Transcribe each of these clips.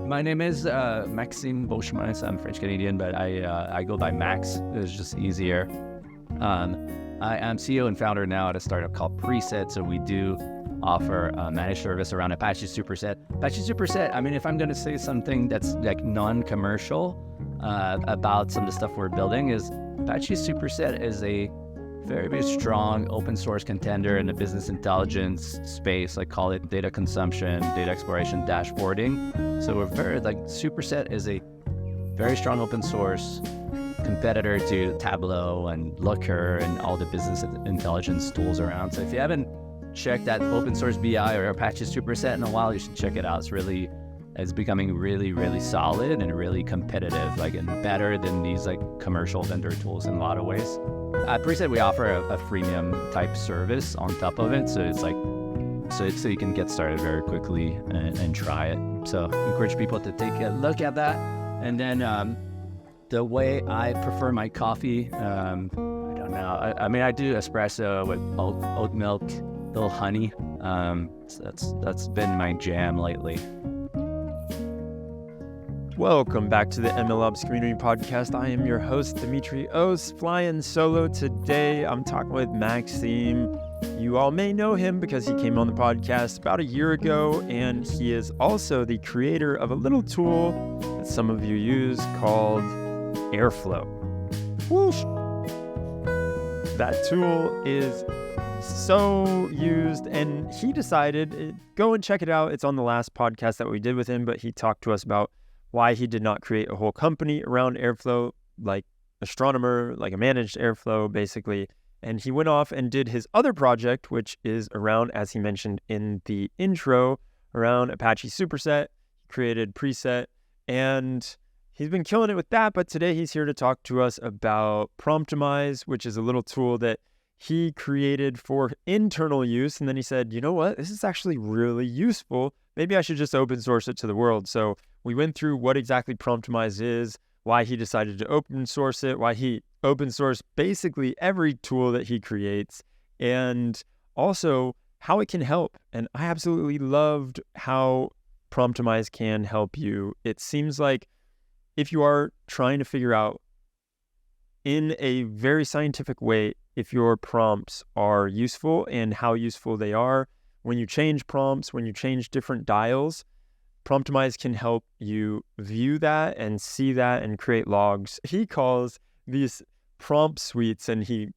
My name is Maxime Beauchemin. So I'm French Canadian, but I go by Max. It's just easier. I am CEO and founder now at a startup called Preset. So we do offer managed service around Apache Superset. Apache Superset, I mean, if I'm going to say something that's like non-commercial about some of the stuff we're building, is Apache Superset is a very, very strong open source contender in the business intelligence space. I call it data consumption, data exploration, dashboarding. So we're very, like, Superset is a very strong open source competitor to Tableau and Looker and all the business intelligence tools around. So if you haven't checked that open source BI or Apache Superset in a while, you should check it out. It's becoming really, really solid and really competitive, like, and better than these like commercial vendor tools in a lot of ways. At Preset, we offer a freemium type service on top of it. So it's like, so you can get started very quickly and try it. So I encourage people to take a look at that. And then the way I prefer my coffee, I don't know. I mean, I do espresso with oat milk, little honey. So that's been my jam lately. Welcome back to the MLOps Community Podcast. I am your host, Dimitri Os, flying solo today. I'm talking with Maxime. You all may know him because he came on the podcast about a year ago, and he is also the creator of a little tool that some of you use called Airflow. Whoosh! That tool is so used, and he decided, go and check it out. It's on the last podcast that we did with him, but he talked to us about why he did not create a whole company around Airflow, like Astronomer, like a managed Airflow, basically. And he went off and did his other project, which is around, as he mentioned in the intro, around Apache Superset. He created Preset, and he's been killing it with that. But today he's here to talk to us about Promptomize, which is a little tool that he created for internal use. And then he said, you know what, this is actually really useful. Maybe I should just open source it to the world. So we went through what exactly Promptomize is, why he decided to open source it, why he open sourced basically every tool that he creates, and also how it can help. And I absolutely loved how Promptomize can help you. It seems like if you are trying to figure out in a very scientific way if your prompts are useful and how useful they are, when you change prompts, when you change different dials, Promptomize can help you view that and see that and create logs. He calls these prompt suites, and he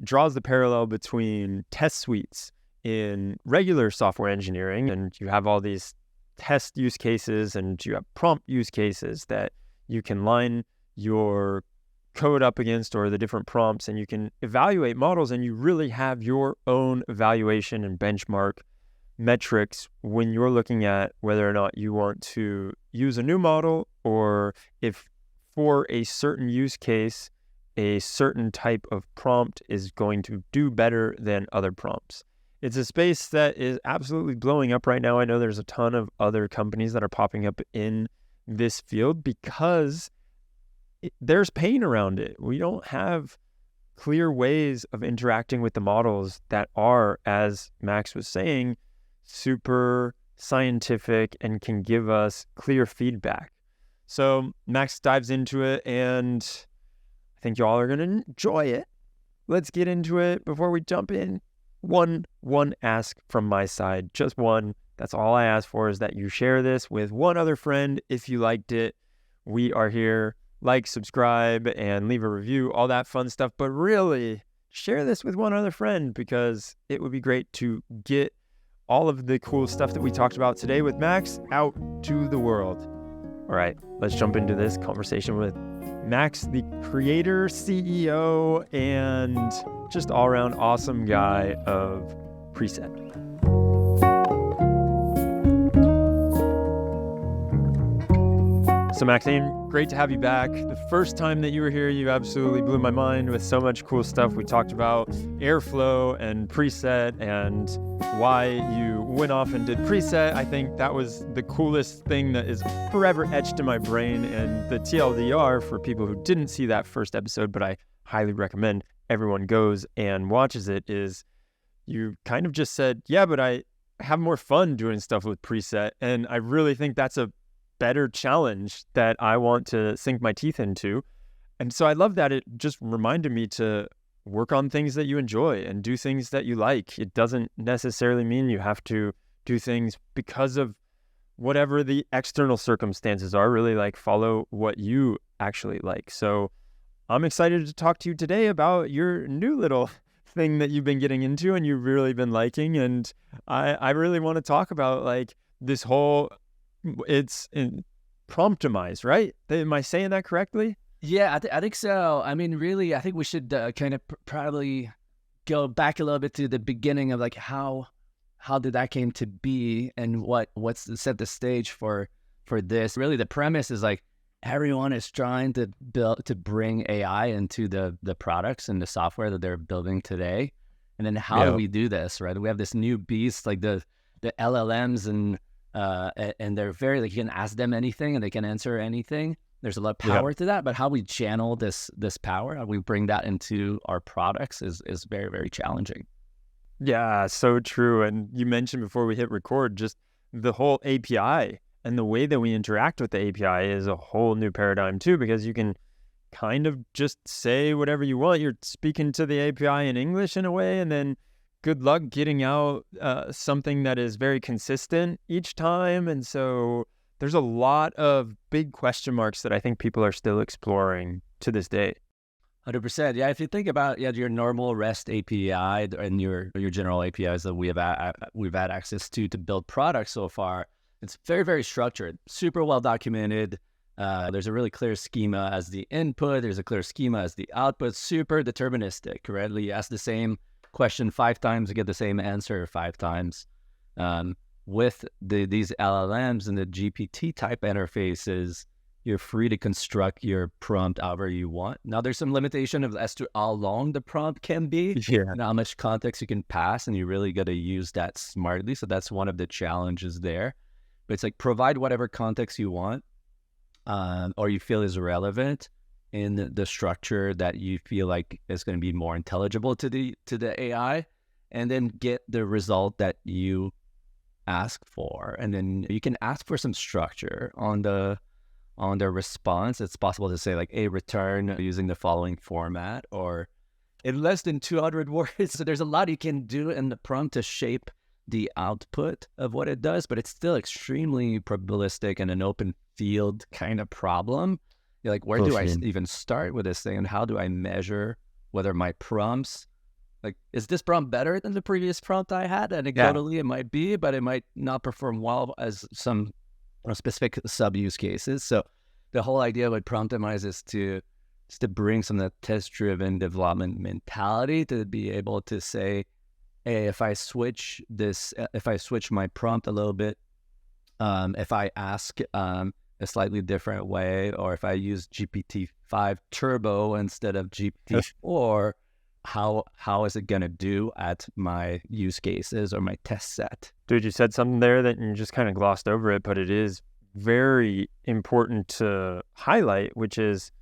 draws the parallel between test suites in regular software engineering. And you have all these test use cases and you have prompt use cases that you can line your code up against, or the different prompts, and you can evaluate models, and you really have your own evaluation and benchmark metrics when you're looking at whether or not you want to use a new model, or if for a certain use case, a certain type of prompt is going to do better than other prompts. It's a space that is absolutely blowing up right now. I know there's a ton of other companies that are popping up in this field because there's pain around it. We don't have clear ways of interacting with the models that are, as Max was saying, super scientific and can give us clear feedback. So Max dives into it, and I think y'all are going to enjoy it. Let's get into it. Before we jump in, one ask from my side, just one. That's all I ask for, is that you share this with one other friend if you liked it. We are here. Like, subscribe, and leave a review, all that fun stuff. But really, share this with one other friend, because it would be great to get all of the cool stuff that we talked about today with Max out to the world. All right, let's jump into this conversation with Max, the creator, CEO, and just all-around awesome guy of Preset. So Maxime, great to have you back. The first time that you were here, you absolutely blew my mind with so much cool stuff. We talked about Airflow and Preset and why you went off and did Preset. I think that was the coolest thing that is forever etched in my brain. And the TLDR, for people who didn't see that first episode, but I highly recommend everyone goes and watches it, is you kind of just said, yeah, but I have more fun doing stuff with Preset. And I really think that's a better challenge that I want to sink my teeth into. And so I love that it just reminded me to work on things that you enjoy and do things that you like. It doesn't necessarily mean you have to do things because of whatever the external circumstances are. Really, like, follow what you actually like. So I'm excited to talk to you today about your new little thing that you've been getting into and you've really been liking. And I really want to talk about like this whole, it's in Promptomize, right? Am I saying that correctly? Yeah, I think so. I mean, really, I think we should kind of probably go back a little bit to the beginning of like how did that came to be and what's to set the stage for this. Really, the premise is like everyone is trying to bring AI into the products and the software that they're building today. And then how do we do this, right? We have this new beast like the LLMs and they're very like, you can ask them anything and they can answer anything. There's a lot of power to that, but how we channel this power, how we bring that into our products is very, very challenging. Yeah, so true. And you mentioned before we hit record, just the whole API and the way that we interact with the API is a whole new paradigm too, because you can kind of just say whatever you want. You're speaking to the API in English in a way, and then good luck getting out something that is very consistent each time. And so there's a lot of big question marks that I think people are still exploring to this day. 100%. Yeah, if you think about your normal REST API and your general APIs that we've had access to build products so far, it's very, very structured, super well documented. There's a really clear schema as the input. There's a clear schema as the output. Super deterministic, right? You ask the same question 5 times, you get the same answer 5 times. With these LLMs and the GPT type interfaces, you're free to construct your prompt however you want. Now, there's some limitation as to how long the prompt can be and how much context you can pass, and you really got to use that smartly. So that's one of the challenges there. But it's like provide whatever context you want or you feel is relevant in the structure that you feel like is going to be more intelligible to the AI, and then get the result that you ask for. And then you can ask for some structure on the response. It's possible to say like a return using the following format or in less than 200 words. So there's a lot you can do in the prompt to shape the output of what it does, but it's still extremely probabilistic and an open field kind of problem. You're like, where do I even start with this thing, and how do I measure whether my prompts, like, is this prompt better than the previous prompt I had? Anecdotally, it might be, but it might not perform well as some specific sub-use cases. So the whole idea with Promptomize is to bring some of that test-driven development mentality to be able to say, hey, if I switch my prompt a little bit, if I ask a slightly different way, or if I use GPT-5 Turbo instead of GPT-4, how is it going to do at my use cases or my test set? Dude, you said something there that you just kind of glossed over it, but it is very important to highlight, which is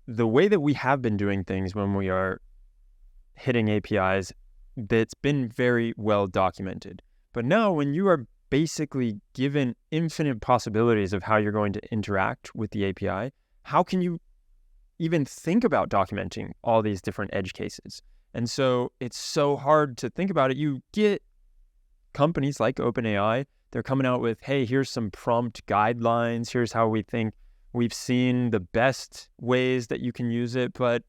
the way that we have been doing things when we are hitting APIs, that's been very well documented. But now when you are basically given infinite possibilities of how you're going to interact with the API, how can you even think about documenting all these different edge cases? And so it's so hard to think about it. You get companies like OpenAI, they're coming out with, hey, here's some prompt guidelines. Here's how we think we've seen the best ways that you can use it. But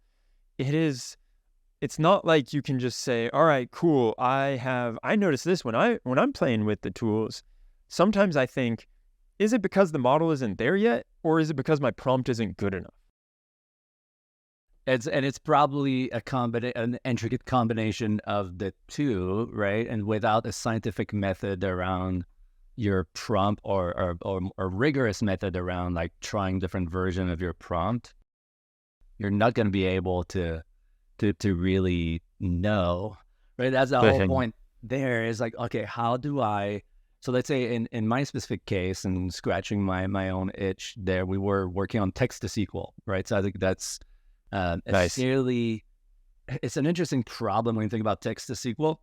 it's not like you can just say, all right, cool. I noticed this when I'm playing with the tools. Sometimes I think, is it because the model isn't there yet, or is it because my prompt isn't good enough? It's probably an intricate combination of the two, right? And without a scientific method around your prompt or rigorous method around like trying different version of your prompt, you're not going to be able to really know, right? That's the whole point there is like, okay, how do I, so let's say in my specific case, and scratching my own itch there, we were working on text to SQL, right? So I think that's nice. It's an interesting problem when you think about text to SQL.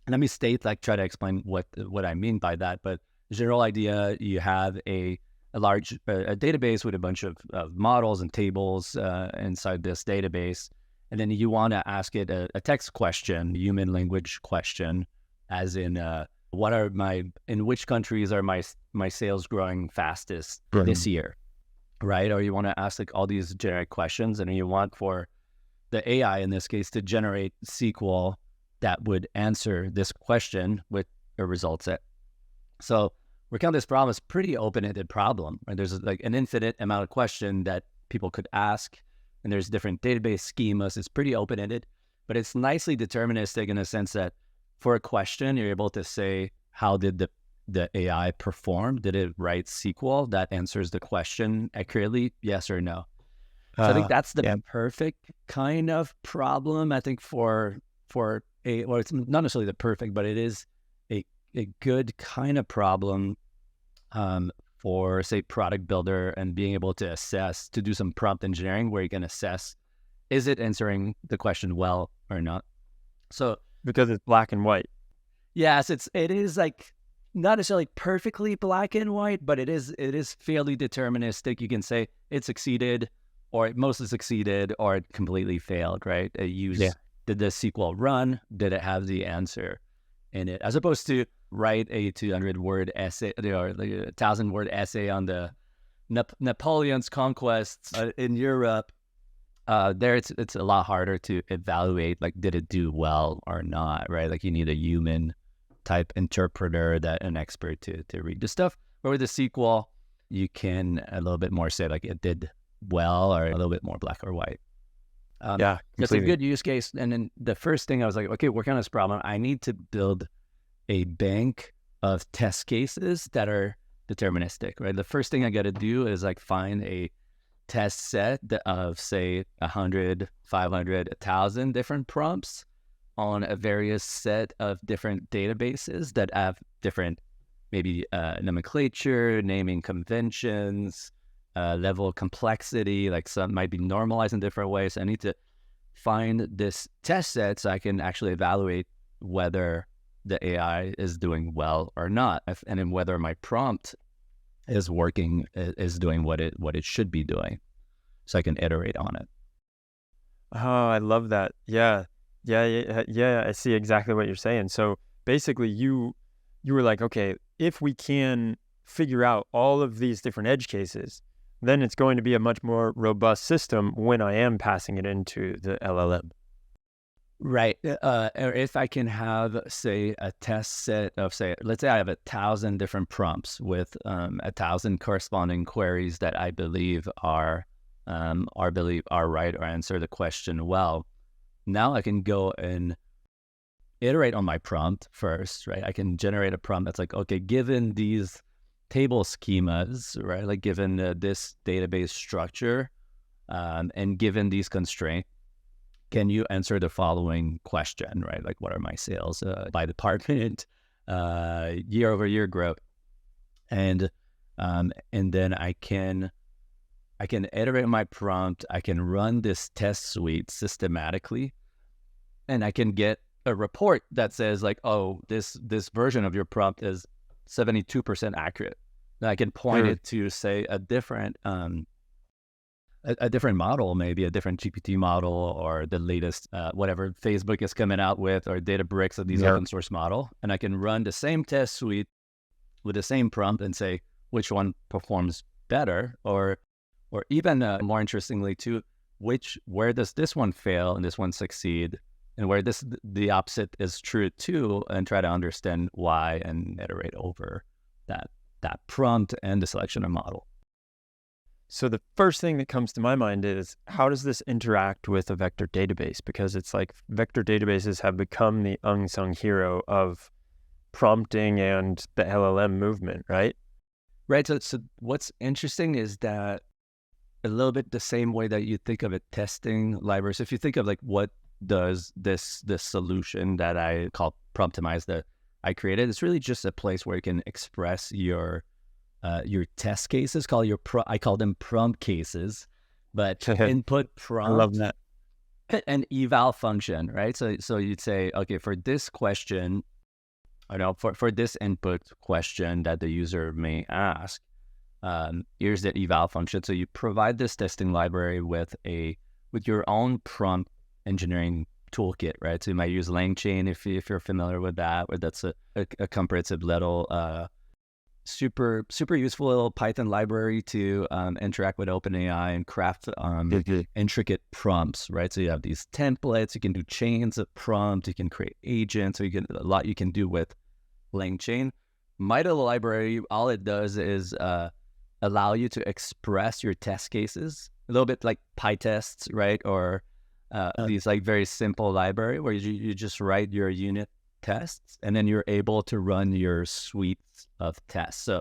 And let me try to explain what I mean by that. But the general idea, you have a large a database with a bunch of models and tables inside this database, and then you want to ask it a text question, human language question, as in in which countries are my sales growing fastest this year, right? Or you want to ask like all these generic questions, and you want for the AI in this case to generate SQL that would answer this question with a result set. So we count this problem as pretty open-ended problem, right? There's like an infinite amount of question that people could ask, and there's different database schemas. It's pretty open-ended, but it's nicely deterministic in a sense that for a question, you're able to say, how did the AI perform? Did it write SQL that answers the question accurately, yes or no? So I think that's the perfect kind of problem, I think, well, it's not necessarily the perfect, but it is a good kind of problem for, say, product builder and being able to do some prompt engineering where you can assess, is it answering the question well or not? So because it's black and white. Yes, it is like not necessarily perfectly black and white, but it is fairly deterministic. You can say it succeeded, or it mostly succeeded, or it completely failed, right? Did the SQL run? Did it have the answer in it? As opposed to write a 200-word essay or like a 1,000-word essay on the Napoleon's conquests in Europe. There it's a lot harder to evaluate, like, did it do well or not, right? Like, you need a human type interpreter, an expert to read the stuff. But with the SQL, you can a little bit more say, like, it did well, or a little bit more black or white. That's a good use case. And then the first thing I was like, okay, working on this problem, I need to build a bank of test cases that are deterministic, right? The first thing I got to do is like find a test set of, say, 100, 500, 1,000 different prompts on a various set of different databases that have different maybe nomenclature, naming conventions, level of complexity, like some might be normalized in different ways. I need to find this test set so I can actually evaluate whether the AI is doing well or not, and then whether my prompt is working, is doing what it should be doing, so I can iterate on it. Oh, I love that. Yeah. I see exactly what you're saying. So basically, you were like, okay, if we can figure out all of these different edge cases, then it's going to be a much more robust system when I am passing it into the LLM. Right. Or if I can have, say, a test set of, say, let's say I have 1,000 different prompts with 1,000 corresponding queries that I believe are right or answer the question well. Now I can go and iterate on my prompt first, right? I can generate a prompt that's like, okay, given these table schemas, right? Like given this database structure, and given these constraints, can you answer the following question, right? Like, what are my sales by department, year over year growth, and then I can iterate my prompt. I can run this test suite systematically, and I can get a report that says like, oh, this version of your prompt is 72% accurate. And I can point it to, say, a different model, maybe a different GPT model, or the latest whatever Facebook is coming out with, or Databricks, or these open source model, and I can run the same test suite with the same prompt and say which one performs better, or even more interestingly too, where does this one fail and this one succeed, and where the opposite is true too, and try to understand why and iterate over that prompt and the selection of model. So the first thing that comes to my mind is, how does this interact with a vector database? Because it's like vector databases have become the unsung hero of prompting and the LLM movement, right? Right. So what's interesting is that a little bit the same way that you think of a testing library. So if you think of like, what does this solution that I call Promptomize that I created, it's really just a place where you can express your test cases. I call them prompt cases, but input prompt. I love that. An eval function, right? So you'd say, okay, for this question, for this input question that the user may ask, here's the eval function. So you provide this testing library with your own prompt engineering toolkit, right? So you might use LangChain if you're familiar with that, where that's a comprehensive little super useful little Python library to interact with OpenAI and craft intricate prompts, right? So you have these templates, you can do chains of prompt, you can create agents, so you can do with LangChain. My little library, all it does is allow you to express your test cases, a little bit like PyTests, right? Or these like very simple library where you just write your unit tests, and then you're able to run your suites of tests. So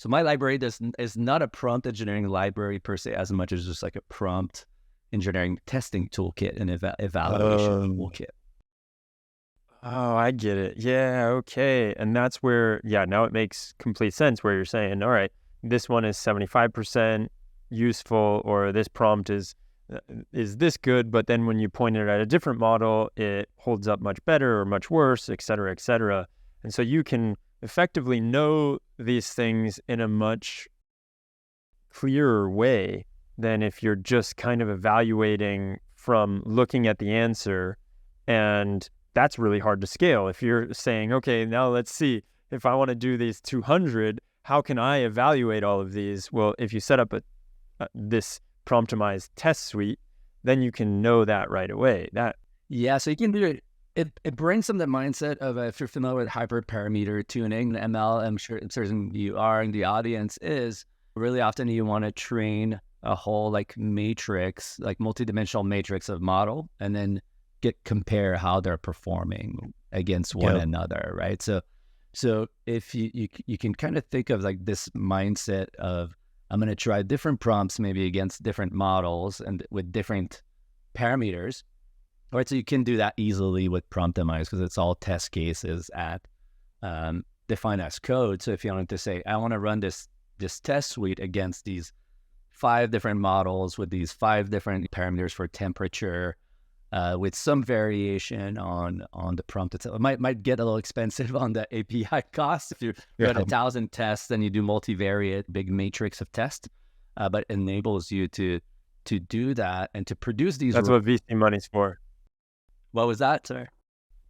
my library is not a prompt engineering library per se, as much as just like a prompt engineering testing toolkit and evaluation toolkit. Oh, I get it. Yeah, okay. And that's where, now it makes complete sense where you're saying, all right, this one is 75% useful, or this prompt is this good, but then when you point it at a different model, it holds up much better or much worse, et cetera, et cetera. And so you can effectively know these things in a much clearer way than if you're just kind of evaluating from looking at the answer. And that's really hard to scale. If you're saying, okay, now let's see, if I want to do these 200, how can I evaluate all of these? Well, if you set up this Promptomize test suite, then you can know that right away. So you can do it. It brings some of the mindset of if you're familiar with hyperparameter tuning, ML, I'm sure certain you are in the audience, is really often you want to train a whole like matrix, like multidimensional matrix of model, and then compare how they're performing against one another, right? So if you can kind of think of like this mindset of, I'm going to try different prompts maybe against different models and with different parameters, right? So you can do that easily with Promptomize because it's all test cases defined as code. So if you wanted to say, I want to run this test suite against these 5 different models with these 5 different parameters for temperature, with some variation on the prompt itself. It might get a little expensive on the API cost if you run 1,000 tests and you do multivariate big matrix of tests, but it enables you to do that and to produce these. That's what VC money's for. What was that, sir?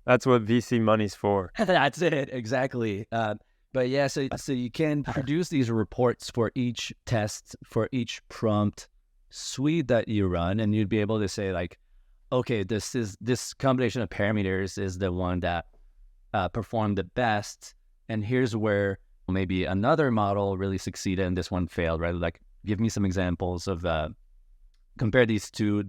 That's what VC money's for. That's it, exactly. But yeah, so you can produce these reports for each test, for each prompt suite that you run, and you'd be able to say like, okay, this combination of parameters is the one that performed the best, and here's where maybe another model really succeeded and this one failed, right? Like, give me some examples of compare these two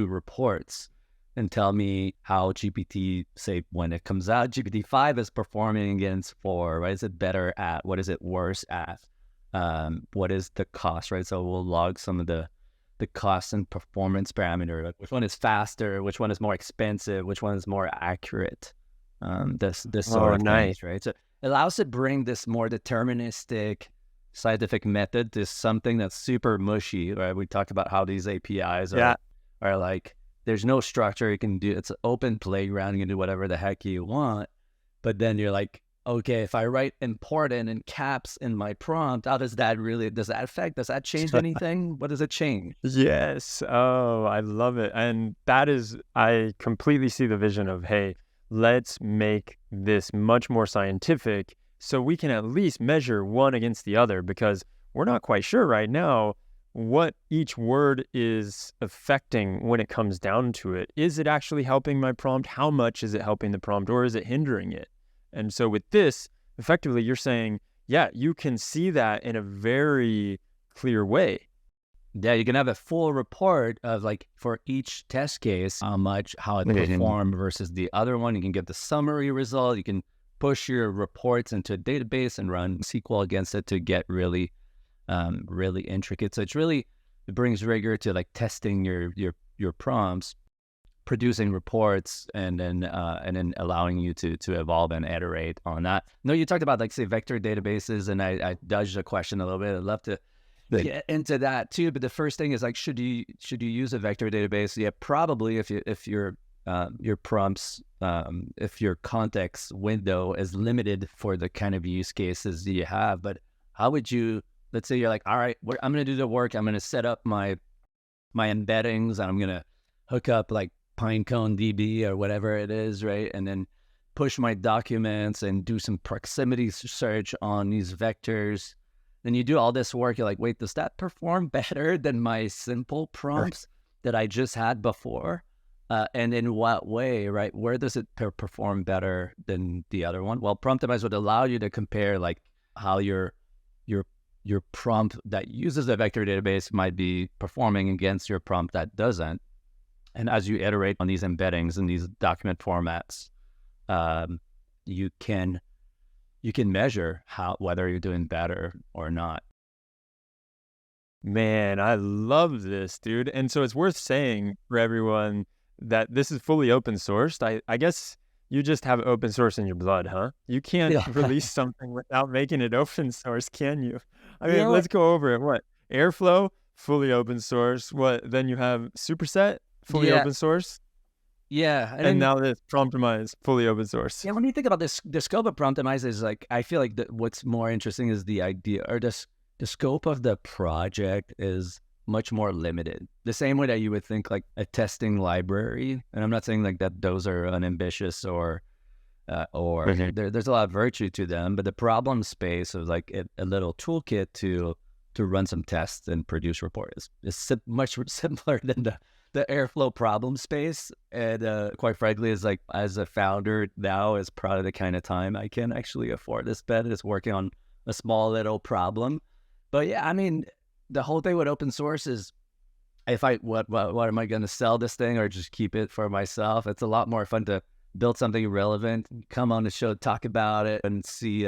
reports and tell me how GPT, say when it comes out, GPT-5 is performing against 4, right? Is it better at? What is it worse at? What is the cost, right? So we'll log some of the cost and performance parameter, like which one is faster, which one is more expensive, which one is more accurate. This sort of things, right? So it allows to bring this more deterministic scientific method to something that's super mushy, right? We talked about how these APIs are like, there's no structure. You can do, it's an open playground. You can do whatever the heck you want. But then you're like, okay, if I write important in caps in my prompt, how does that affect? Does that change anything? What does it change? Yes. Oh, I love it. And I completely see the vision of, hey, let's make this much more scientific so we can at least measure one against the other, because we're not quite sure right now what each word is affecting when it comes down to it. Is it actually helping my prompt? How much is it helping the prompt, or is it hindering it? And so with this, effectively, you're saying, yeah, you can see that in a very clear way. Yeah, you can have a full report of like for each test case, how it performed versus the other one. You can get the summary result. You can push your reports into a database and run SQL against it to get really intricate. So it brings rigor to like testing your prompts, producing reports, and then allowing you to evolve and iterate on that. No, you talked about like say vector databases, and I dodged the question a little bit. I'd love to get into that too. But the first thing is like, should you use a vector database? Yeah, probably if your prompts, if your context window is limited for the kind of use cases you have. But how would you let's say you're like, all right, I'm going to do the work. I'm going to set up my embeddings, and I'm going to hook up like Pinecone DB or whatever it is, right? And then push my documents and do some proximity search on these vectors. Then you do all this work. You're like, wait, does that perform better than my simple prompts that I just had before? And in what way, right? Where does it perform better than the other one? Well, Promptomize would allow you to compare like how your prompt that uses the vector database might be performing against your prompt that doesn't. And as you iterate on these embeddings and these document formats, you can measure whether you're doing better or not. Man, I love this, dude. And so it's worth saying for everyone that this is fully open sourced. I guess you just have open source in your blood, huh? You can't release something without making it open source, can you? I mean, let's go over it. What? Airflow, fully open source. What? Then you have Superset, fully open source. Yeah. And now this Promptimize, fully open source. Yeah, when you think about this, the scope of Promptomize is like, I feel like what's more interesting is the idea, or the scope of the project is much more limited. The same way that you would think like a testing library. And I'm not saying like that those are unambitious or there's a lot of virtue to them, but the problem space of like a little toolkit to run some tests and produce report is much simpler than the Airflow problem space. And quite frankly, is like, as a founder now, is probably the kind of time I can actually afford to spend is working on a small little problem. But yeah, I mean, the whole thing with open source is, what am I going to sell this thing or just keep it for myself? It's a lot more fun to build something relevant, come on the show, talk about it, and see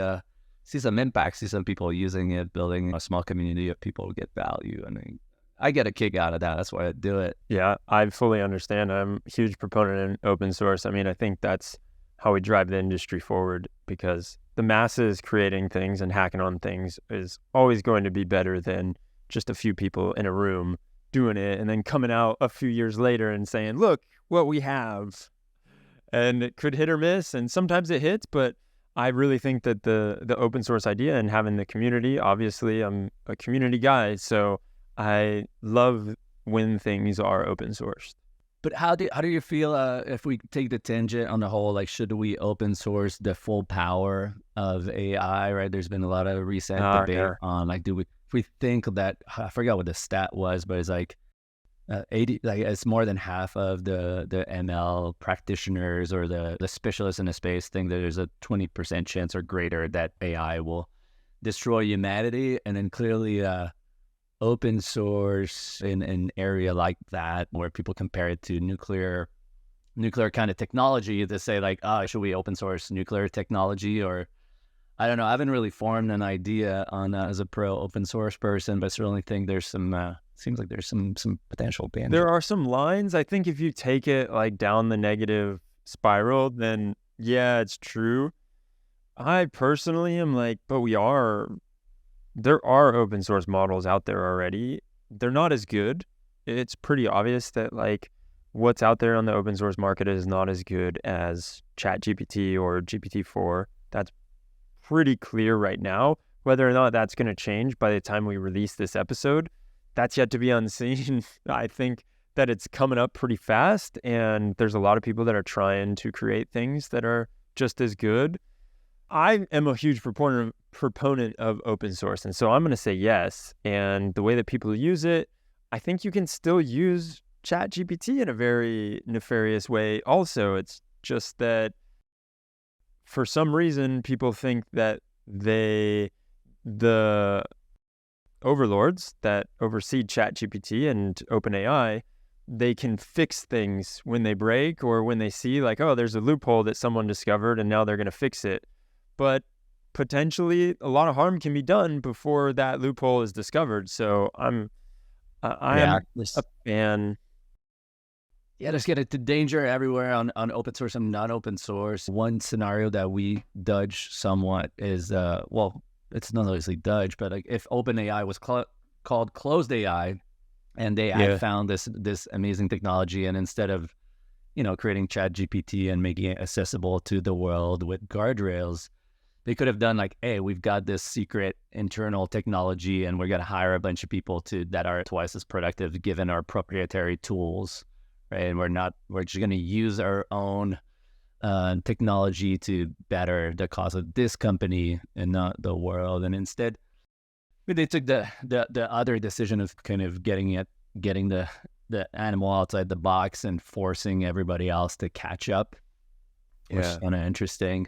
some impact, see some people using it, building a small community of people who get value. I mean, I get a kick out of that. That's why I do it. Yeah, I fully understand. I'm a huge proponent in open source. I mean, I think that's how we drive the industry forward, because the masses creating things and hacking on things is always going to be better than just a few people in a room doing it and then coming out a few years later and saying, look what we have. And it could hit or miss, and sometimes it hits, but I really think that the open source idea and having the community, obviously I'm a community guy, so I love when things are open sourced. But how do you feel if we take the tangent on the whole, like, should we open source the full power of AI, right? There's been a lot of recent debate on, like, if we think that, I forgot what the stat was, but it's like 80, like it's more than half of the ML practitioners or the specialists in the space think that there's a 20% chance or greater that AI will destroy humanity. And then clearly open source in an area like that, where people compare it to nuclear kind of technology, to say like, should we open source nuclear technology? Or I don't know. I haven't really formed an idea on as a pro open source person, but certainly think there's some seems like there's some potential danger. There are some lines. I think if you take it like down the negative spiral, then yeah, it's true. I personally am like, but there are open source models out there already. They're not as good. It's pretty obvious that like what's out there on the open source market is not as good as ChatGPT or GPT-4. That's pretty clear right now. Whether or not that's going to change by the time we release this episode, that's yet to be unseen. I think that it's coming up pretty fast, and there's a lot of people that are trying to create things that are just as good. I am a huge proponent of open source, and so I'm going to say yes. And the way that people use it, I think you can still use ChatGPT in a very nefarious way. Also, it's just that for some reason, people think that the overlords that oversee ChatGPT and OpenAI, they can fix things when they break, or when they see like, oh, there's a loophole that someone discovered and now they're going to fix it. But potentially a lot of harm can be done before that loophole is discovered. So I'm a fan. Yeah, there's getting to danger everywhere on open source and not open source. One scenario that we dodge somewhat is, it's not obviously dodge, but like if OpenAI was called closed AI, and they had found this amazing technology, and instead of, creating ChatGPT and making it accessible to the world with guardrails, They could have done like, hey, we've got this secret internal technology and we're going to hire a bunch of people that are twice as productive given our proprietary tools, right? And we're just going to use our own technology to better the cause of this company and not the world. And instead, they took the other decision of kind of getting the animal outside the box and forcing everybody else to catch up, which is kind of interesting.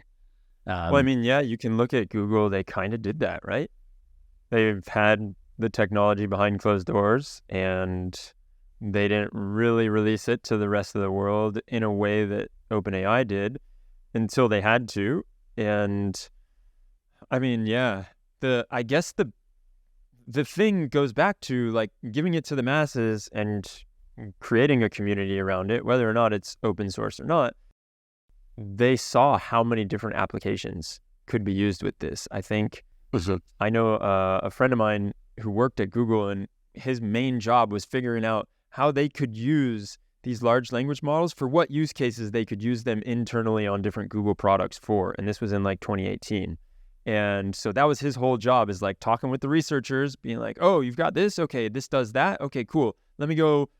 Well, I mean, yeah, you can look at Google. They kind of did that, right? They've had the technology behind closed doors, and they didn't really release it to the rest of the world in a way that OpenAI did until they had to. And I mean, yeah, I guess the thing goes back to like giving it to the masses and creating a community around it, whether or not it's open source or not. They saw how many different applications could be used with this. I think I know a friend of mine who worked at Google, and his main job was figuring out how they could use these large language models for what use cases they could use them internally on different Google products for. And this was in like 2018. And so that was his whole job, is like talking with the researchers, being like, oh, you've got this. Okay, this does that. Okay, cool. Let me go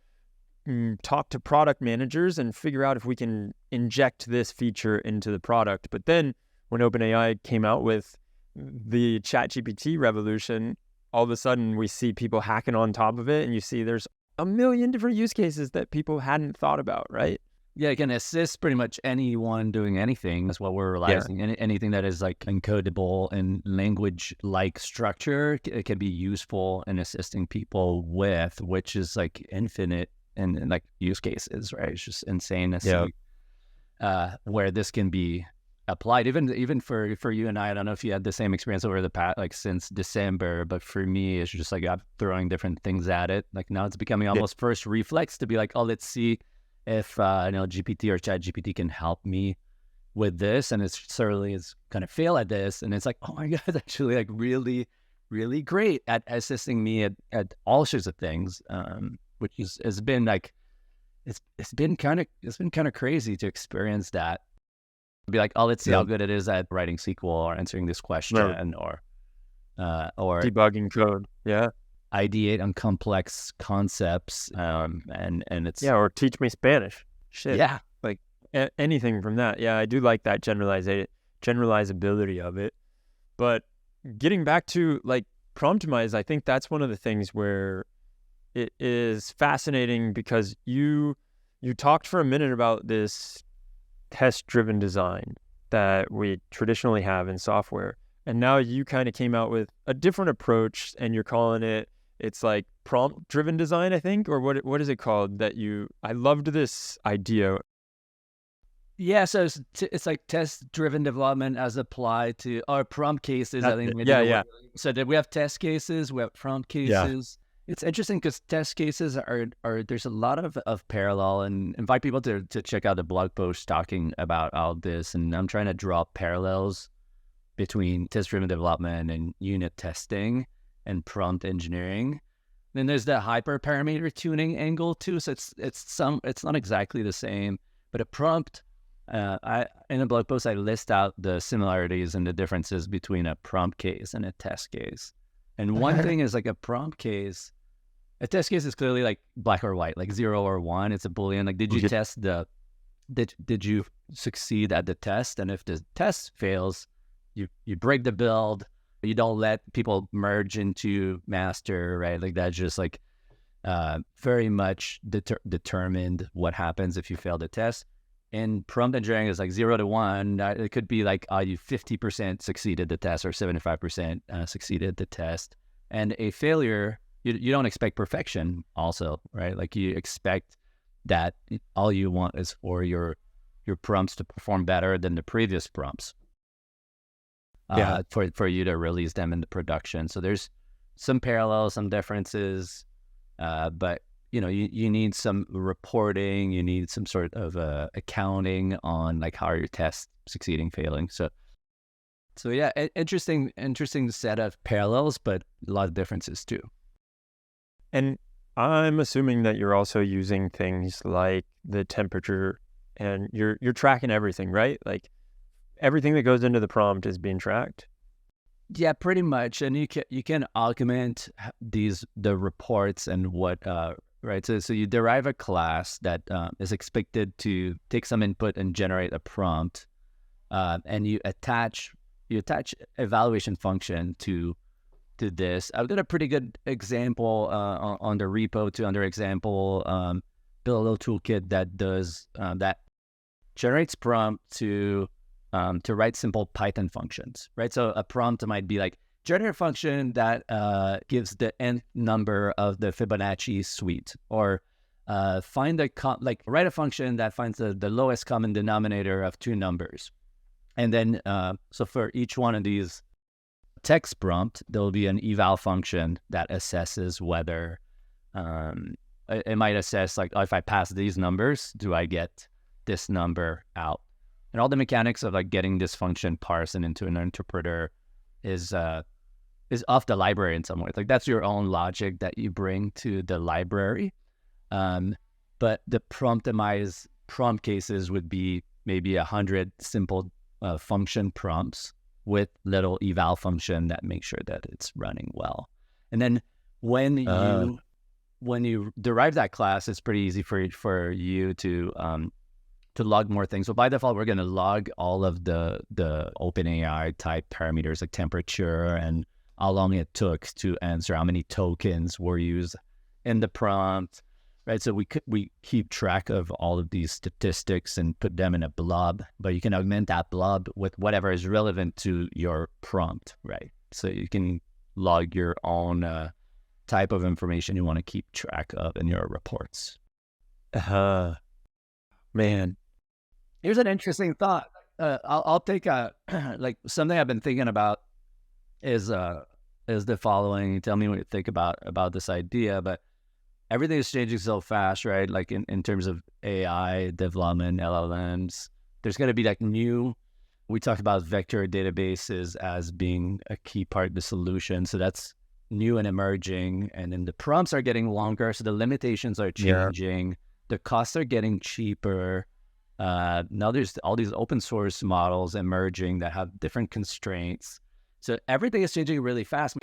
talk to product managers and figure out if we can inject this feature into the product. But then when OpenAI came out with the ChatGPT revolution, all of a sudden we see people hacking on top of it, and you see there's a million different use cases that people hadn't thought about, right? Yeah, it can assist pretty much anyone doing anything. That's what we're realizing. Yeah. Anything that is like encodable and language-like structure, it can be useful in assisting people with, which is like infinite and like use cases, right? It's just insane to see where this can be applied. Even for you and I don't know if you had the same experience over the past, like since December, but for me, it's just like I'm throwing different things at it. Like now it's becoming almost first reflex to be like, oh, let's see if GPT or ChatGPT can help me with this. And it certainly is going to fail at this. And it's like, oh my God, it's actually like really, really great at assisting me at all sorts of things. Which has been like, it's been kind of crazy to experience that. Be like, oh, let's see how good it is at writing SQL or answering this question or debugging code. Yeah. Ideate on complex concepts. And it's or teach me Spanish. Shit. Yeah. Like anything from that. Yeah. I do like that generalizability of it. But getting back to like Promptomize, I think that's one of the things where it is fascinating, because you talked for a minute about this test-driven design that we traditionally have in software, and now you kind of came out with a different approach, and you're calling it's like prompt-driven design, I think, or what is it called? I loved this idea. Yeah, so it's like test-driven development as applied to our prompt cases. I think. So that we have test cases, we have prompt cases. Yeah. It's interesting because test cases are there's a lot of parallel, and invite people to check out the blog post talking about all this. And I'm trying to draw parallels between test-driven development and unit testing and prompt engineering. Then there's the hyperparameter tuning angle too. So it's not exactly the same, but a prompt. In a blog post, I list out the similarities and the differences between a prompt case and a test case. And one thing is like a prompt case, a test case is clearly like black or white, like 0 or 1. It's a Boolean. Like, did you test did you succeed at the test? And if the test fails, you break the build. You don't let people merge into master, right? Like that's just like very much determined what happens if you fail the test. And prompt engineering is like 0 to 1. It could be like, you 50% succeeded the test or 75% succeeded the test. And a failure, you don't expect perfection also, right? Like you expect that all you want is for your prompts to perform better than the previous prompts for you to release them into production. So there's some parallels, some differences, but you need some reporting, you need some sort of accounting on like how are your tests succeeding, failing. So yeah, interesting set of parallels, but a lot of differences too. And I'm assuming that you're also using things like the temperature, and you're tracking everything, right? Like everything that goes into the prompt is being tracked. Yeah, pretty much. And you can augment the reports and what right. So you derive a class that is expected to take some input and generate a prompt, and you attach evaluation function to this. I've got a pretty good example on the repo to under example. Build a little toolkit that does that generates prompt to write simple Python functions, right? So a prompt might be like, generate a function that gives the nth number of the Fibonacci suite, or write a function that finds the lowest common denominator of two numbers. And then, so for each one of these text prompt, there will be an eval function that assesses whether, it might assess like, if I pass these numbers, do I get this number out? And all the mechanics of like getting this function parsed into an interpreter is off the library in some way. Like that's your own logic that you bring to the library. But the Promptomize prompt cases would be maybe 100 simple function prompts with little eval function that makes sure that it's running well. And then when you derive that class, it's pretty easy for you to log more things. So by default, we're going to log all of the OpenAI type parameters like temperature and how long it took to answer, how many tokens were used in the prompt, right? So we keep track of all of these statistics and put them in a blob, but you can augment that blob with whatever is relevant to your prompt, right? So you can log your own type of information you want to keep track of in your reports. Man. Here's an interesting thought. I'll take like something I've been thinking about is the following. Tell me what you think about this idea, but everything is changing so fast, right? Like in terms of AI development, LLMs, there's going to be like we talked about vector databases as being a key part of the solution. So that's new and emerging. And then the prompts are getting longer. So the limitations are changing. Yeah. The costs are getting cheaper. Now there's all these open source models emerging that have different constraints. So everything is changing really fast.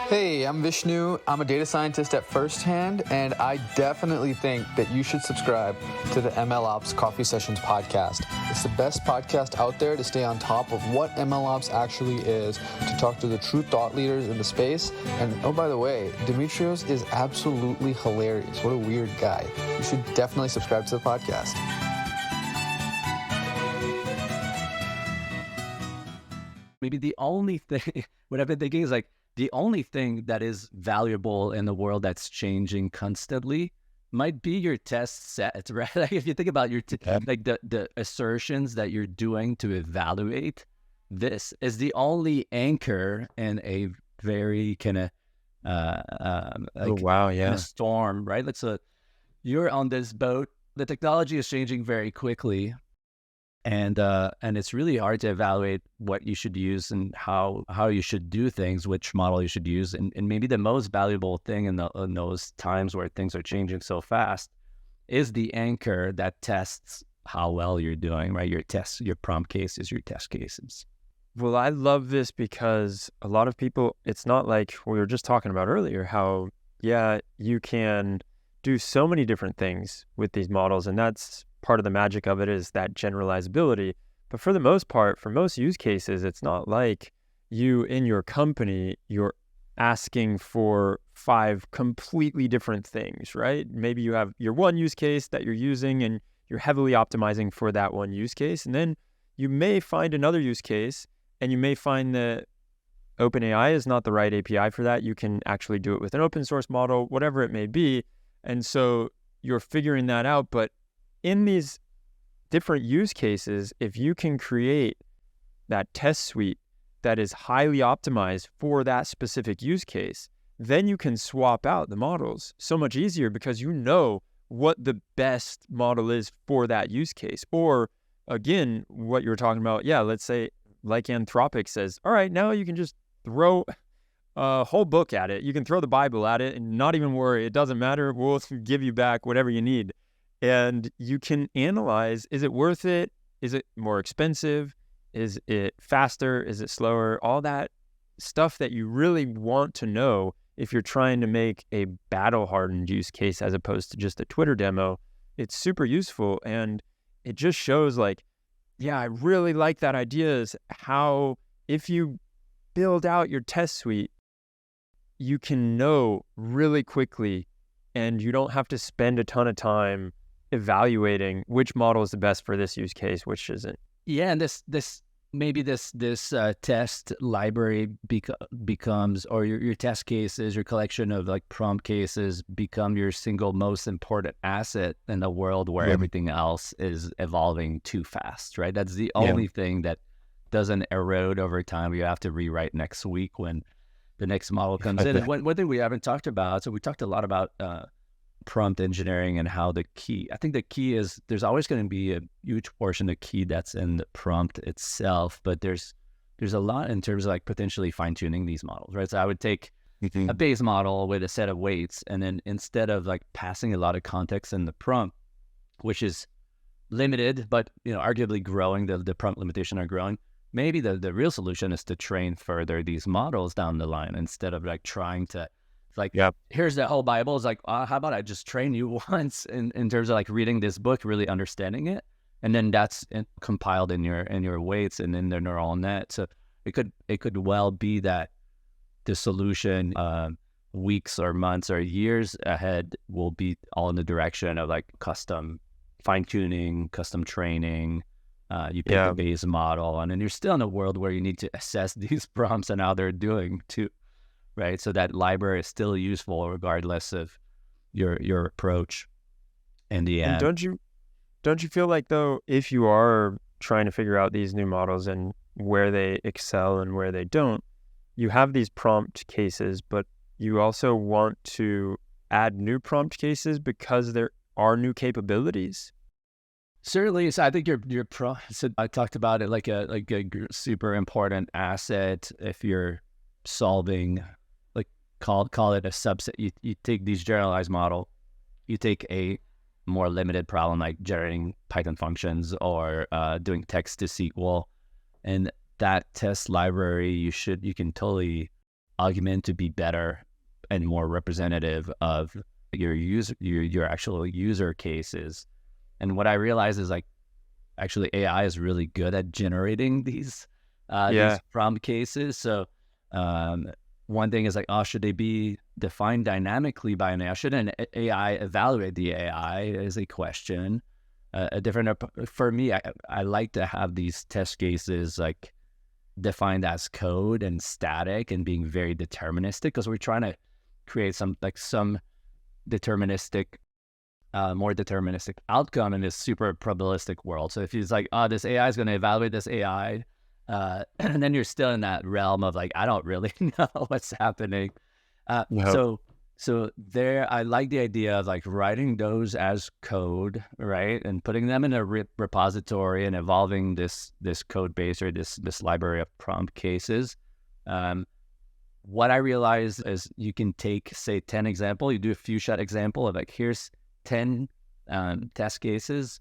Hey, I'm Vishnu. I'm a data scientist at First Hand, and I definitely think that you should subscribe to the MLOps Coffee Sessions podcast. It's the best podcast out there to stay on top of what MLOps actually is, to talk to the true thought leaders in the space. And oh, by the way, Demetrios is absolutely hilarious. What a weird guy. You should definitely subscribe to the podcast. Maybe the only thing, what I've been thinking is like, the only thing that is valuable in the world that's changing constantly might be your test set, right? Like if you think about your, like the assertions that you're doing to evaluate, this is the only anchor in a very kind of, a storm, right? Like, so you're on this boat, the technology is changing very quickly. And it's really hard to evaluate what you should use and how you should do things, which model you should use. And maybe the most valuable thing in those times where things are changing so fast is the anchor that tests how well you're doing, right? Your prompt cases, your test cases. Well, I love this because a lot of people, it's not like we were just talking about earlier, how, you can do so many different things with these models, and that's part of the magic of it, is that generalizability. But for the most part, for most use cases, it's not like you in your company, you're asking for 5 completely different things, right? Maybe you have your one use case that you're using and you're heavily optimizing for that one use case. And then you may find another use case and you may find that OpenAI is not the right API for that. You can actually do it with an open source model, whatever it may be. And so you're figuring that out. But in these different use cases, if you can create that test suite that is highly optimized for that specific use case, then you can swap out the models so much easier because you know what the best model is for that use case. Or again, what you were talking about, let's say like Anthropic says, all right, now you can just throw a whole book at it. You can throw the Bible at it and not even worry. It doesn't matter. We'll give you back whatever you need. And you can analyze, is it worth it? Is it more expensive? Is it faster? Is it slower? All that stuff that you really want to know if you're trying to make a battle-hardened use case as opposed to just a Twitter demo. It's super useful, and it just shows like, yeah, I really like that idea is how if you build out your test suite, you can know really quickly and you don't have to spend a ton of time evaluating which model is the best for this use case, which isn't. Yeah, and this test library becomes, or your test cases, your collection of like prompt cases become your single most important asset in a world where everything else is evolving too fast, right? That's the only thing that doesn't erode over time. You have to rewrite next week when the next model comes in. And one thing we haven't talked about, so we talked a lot about prompt engineering and how I think the key is there's always going to be a huge portion of key that's in the prompt itself, but there's a lot in terms of like potentially fine-tuning these models, right? So I would take a base model with a set of weights, and then instead of like passing a lot of context in the prompt, which is limited, but arguably growing, the prompt limitation are growing, maybe the real solution is to train further these models down the line instead of like trying to here's the whole Bible. It's like, how about I just train you once in terms of like reading this book, really understanding it, and then that's compiled in your weights and in the neural net. So it could well be that the solution weeks or months or years ahead will be all in the direction of like custom fine-tuning, custom training. You pick a base model, and then you're still in a world where you need to assess these prompts and how they're doing too. Right, so that library is still useful regardless of your approach in the end. And don't you feel like though, if you are trying to figure out these new models and where they excel and where they don't, you have these prompt cases, but you also want to add new prompt cases because there are new capabilities? Certainly. So I think so I talked about it like a super important asset if you're solving. Call it a subset. You take these generalized model, you take a more limited problem like generating Python functions or doing text to SQL, and that test library you can totally augment to be better and more representative of your actual user cases. And what I realize is like actually AI is really good at generating these prompt cases. So one thing is like, should they be defined dynamically by an AI? Should an AI evaluate the AI is a question. For me, I like to have these test cases like defined as code and static and being very deterministic, because we're trying to create some deterministic, more deterministic outcome in this super probabilistic world. So if it's like, this AI is going to evaluate this AI, and then you're still in that realm of like, I don't really know what's happening. So there, I like the idea of like writing those as code, right, and putting them in a repository and evolving this code base or this library of prompt cases. What I realized is you can take, say, 10 example, you do a few shot example of like, here's 10 test cases.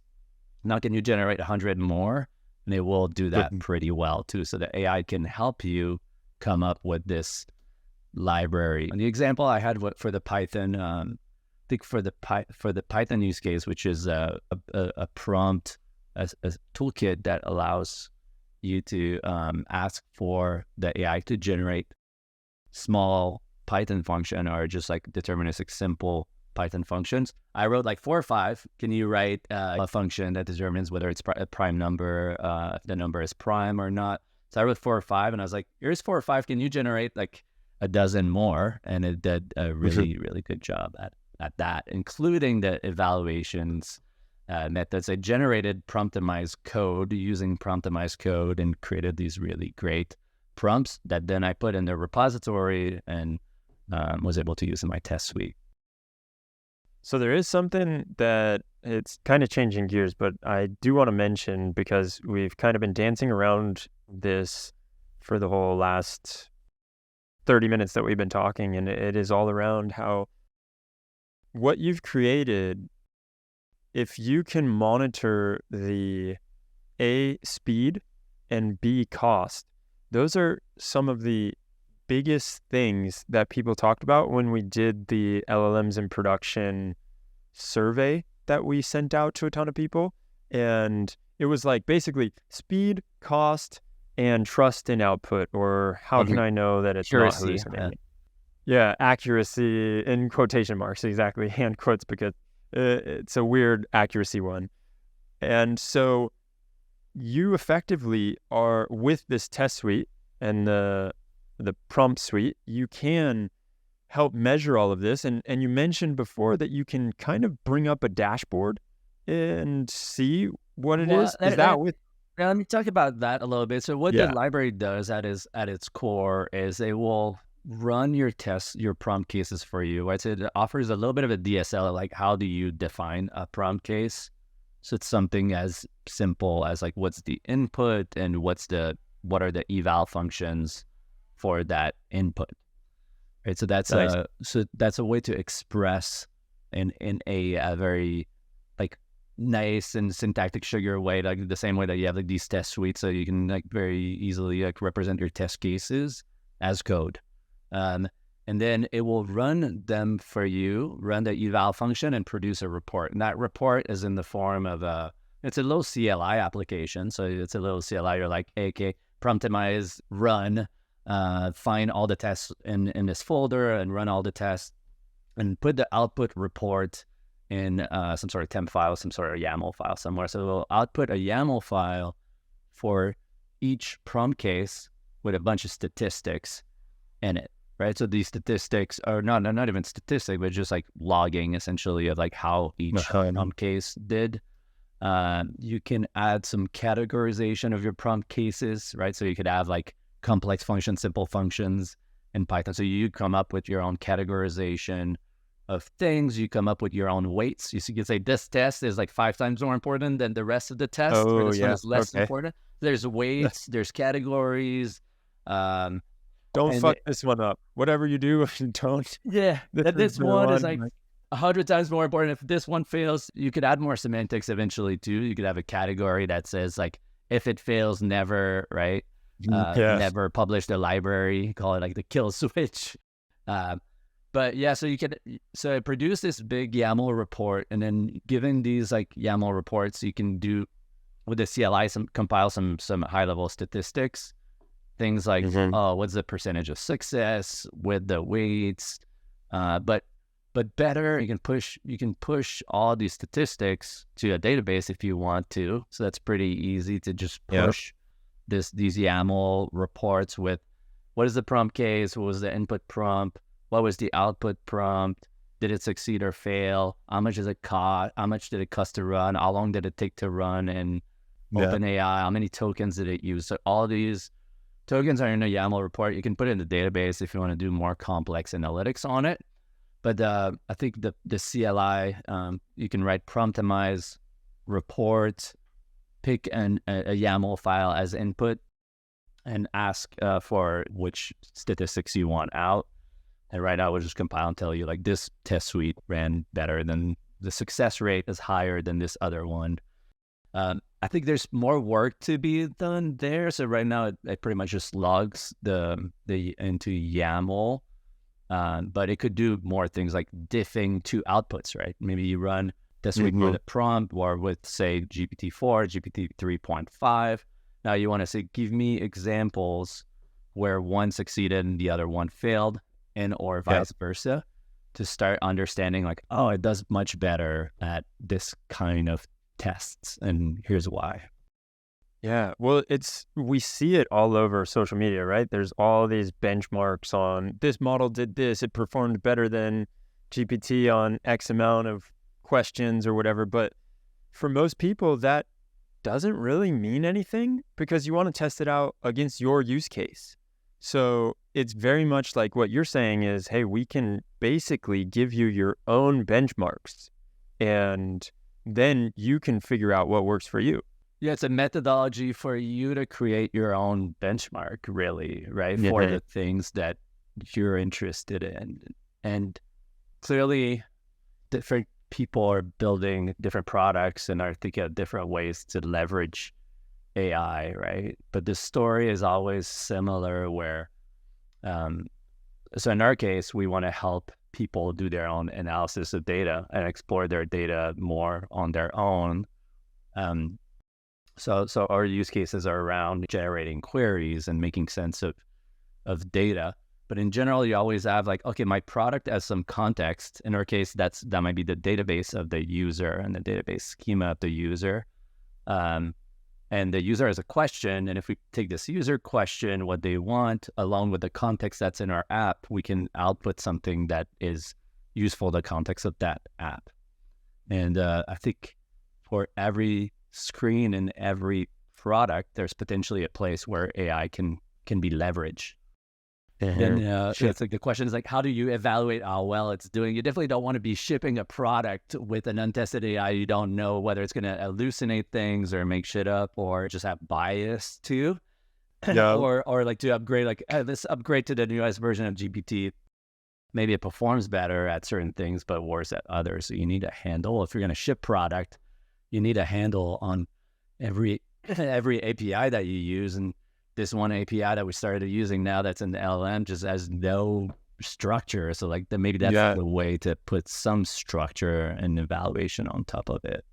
Now can you generate 100 more? And it will do that pretty well too. So the AI can help you come up with this library. And the example I had for the Python, I think for the Python use case, which is a prompt, a toolkit that allows you to ask for the AI to generate small Python function or just like deterministic simple Python functions. I wrote like 4 or 5. Can you write a function that determines whether it's a prime number, if the number is prime or not? So I wrote 4 or 5, and I was like, here's 4 or 5. Can you generate like a dozen more? And it did a really, really good job at that, including the evaluations methods. I generated Promptomize code using Promptomize code and created these really great prompts that then I put in the repository and was able to use in my test suite. So there is something that it's kind of changing gears, but I do want to mention, because we've kind of been dancing around this for the whole last 30 minutes that we've been talking, and it is all around how what you've created, if you can monitor the speed and B, cost. Those are some of the biggest things that people talked about when we did the LLMs in production survey that we sent out to a ton of people. And it was like basically speed, cost, and trust in output, or how can I know that it's not hallucinating? Yeah, accuracy in quotation marks, exactly, hand quotes, because it's a weird accuracy one. And so you effectively are, with this test suite and the prompt suite, you can help measure all of this. And you mentioned before that you can kind of bring up a dashboard and see what it is. Is that with... Let me talk about that a little bit. So what the library does at its core is it will run your tests, your prompt cases for you. Right? So it offers a little bit of a DSL, like how do you define a prompt case? So it's something as simple as like what's the input and what are the eval functions for that input. Right? So that's that's a way to express in a very like nice and syntactic sugar way, like the same way that you have like these test suites, so you can like very easily like represent your test cases as code. And then it will run them for you, run the eval function and produce a report. And that report is in the form of it's a little CLI application. So it's a little CLI. You're like, hey, okay, Promptomize, run, find all the tests in this folder and run all the tests and put the output report in some sort of temp file, some sort of YAML file somewhere. So it will output a YAML file for each prompt case with a bunch of statistics in it. Right, so these statistics are not even statistics, but just like logging essentially of like how each prompt case did. You can add some categorization of your prompt cases, right? So you could have like complex functions, simple functions in Python. So you come up with your own categorization of things. You come up with your own weights. You can say this test is like 5 times more important than the rest of the test. Or this one is less important. There's weights. There's categories. Don't fuck this one up. Whatever you do, don't. Yeah, this one is like 100 times more important. If this one fails, you could add more semantics eventually too. You could have a category that says like, if it fails, never, right? Never publish the library. Call it like the kill switch. But yeah, so it produce this big YAML report, and then given these like YAML reports, you can do with the CLI compile some high level statistics. Things like, what's the percentage of success with the weights? But better, you can push all these statistics to a database if you want to. So that's pretty easy to just push these YAML reports with what is the prompt case, what was the input prompt, what was the output prompt, did it succeed or fail, how much does it cost, how much did it cost to run, how long did it take to run in OpenAI, how many tokens did it use? So all these tokens are in a YAML report. You can put it in the database if you want to do more complex analytics on it. But I think the CLI, you can write Promptomize report, pick a YAML file as input, and ask for which statistics you want out. And right now, we'll just compile and tell you, like, this test suite ran better than the success rate is higher than this other one. I think there's more work to be done there. So right now, it pretty much just logs the into YAML, but it could do more things like diffing two outputs, right? Maybe you run this week with a prompt or with, say, GPT-4, GPT 3.5. Now you want to say, give me examples where one succeeded and the other one failed, and or vice versa, to start understanding like, oh, it does much better at this kind of tests, and here's why. Yeah, well, we see it all over social media, right? There's all these benchmarks on this model did this, it performed better than GPT on X amount of questions or whatever. But for most people, that doesn't really mean anything because you want to test it out against your use case. So it's very much like what you're saying is, hey, we can basically give you your own benchmarks, and then you can figure out what works for you. Yeah, it's a methodology for you to create your own benchmark, really, right? For the things that you're interested in. And clearly, different people are building different products and are thinking of different ways to leverage AI, right? But the story is always similar where, so in our case, we want to help people do their own analysis of data and explore their data more on their own. So our use cases are around generating queries and making sense of data. But in general, you always have like, okay, my product has some context. In our case, that might be the database of the user and the database schema of the user. And the user has a question. And if we take this user question, what they want, along with the context that's in our app, we can output something that is useful to the context of that app. And I think for every screen and every product, there's potentially a place where AI can be leveraged. Then it's like the question is like, how do you evaluate how well it's doing? You definitely don't want to be shipping a product with an untested AI. You don't know whether it's going to hallucinate things or make shit up or just have bias too. Yeah. or like to upgrade, like let's upgrade to the newest version of GPT. Maybe it performs better at certain things, but worse at others. So you need a handle. If you're going to ship product, you need a handle on every API that you use. And this one API that we started using now that's in the LLM just has no structure. So like maybe that's the way to put some structure and evaluation on top of it.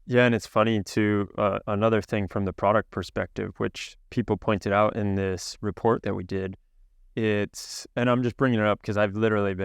Yeah, and it's funny too, another thing from the product perspective, which people pointed out in this report that we did, and I'm just bringing it up because I've literally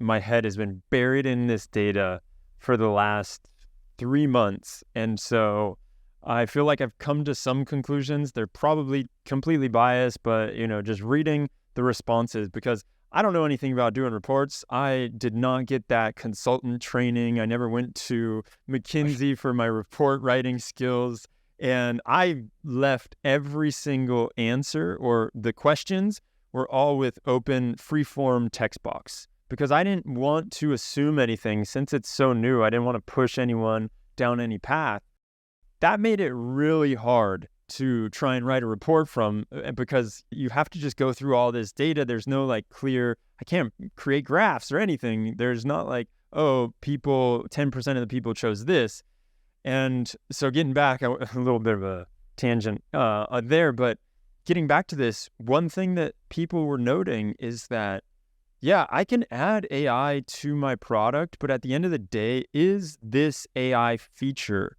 my head has been buried in this data for the last 3 months. And so I feel like I've come to some conclusions. They're probably completely biased, but, just reading the responses, because I don't know anything about doing reports. I did not get that consultant training. I never went to McKinsey for my report writing skills. And I left every single answer, or the questions were all with open free-form text box, because I didn't want to assume anything. Since it's so new, I didn't want to push anyone down any path. That made it really hard to try and write a report from, because you have to just go through all this data. There's no like clear, I can't create graphs or anything. There's not like, 10% of the people chose this. And so getting back, a little bit of a tangent there, but getting back to this, one thing that people were noting is that, yeah, I can add AI to my product, but at the end of the day, is this AI feature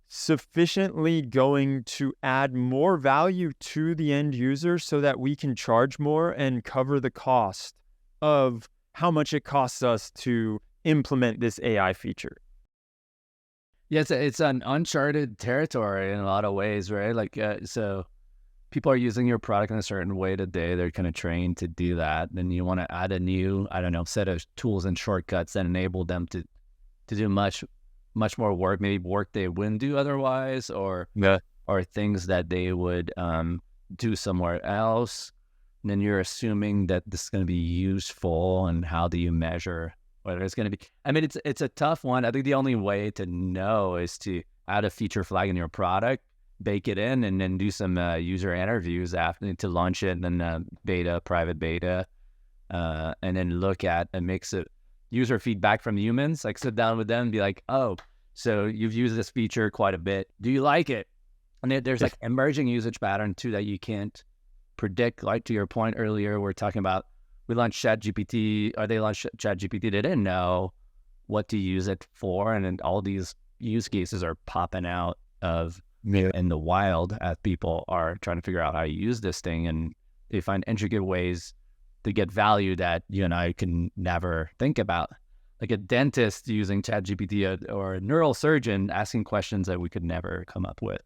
sufficiently going to add more value to the end user so that we can charge more and cover the cost of how much it costs us to implement this AI feature? Yeah, it's an uncharted territory in a lot of ways, right? Like, so people are using your product in a certain way today. They're kind of trained to do that. Then you want to add a new, set of tools and shortcuts that enable them to do much more work, maybe work they wouldn't do otherwise, or things that they would do somewhere else. And then you're assuming that this is going to be useful, and how do you measure whether it's going to be? I mean, it's a tough one. I think the only way to know is to add a feature flag in your product, bake it in, and then do some user interviews after to launch it, and then private beta, and then look at a mix of user feedback from humans, like sit down with them and be like, oh, so you've used this feature quite a bit. Do you like it? And there's like emerging usage pattern too that you can't predict. Like to your point earlier, we're talking about, we launched ChatGPT, or they launched ChatGPT. They didn't know what to use it for. And then all these use cases are popping out in the wild as people are trying to figure out how to use this thing. And they find intricate ways to get value that you and I can never think about. Like a dentist using ChatGPT, or a neurosurgeon asking questions that we could never come up with.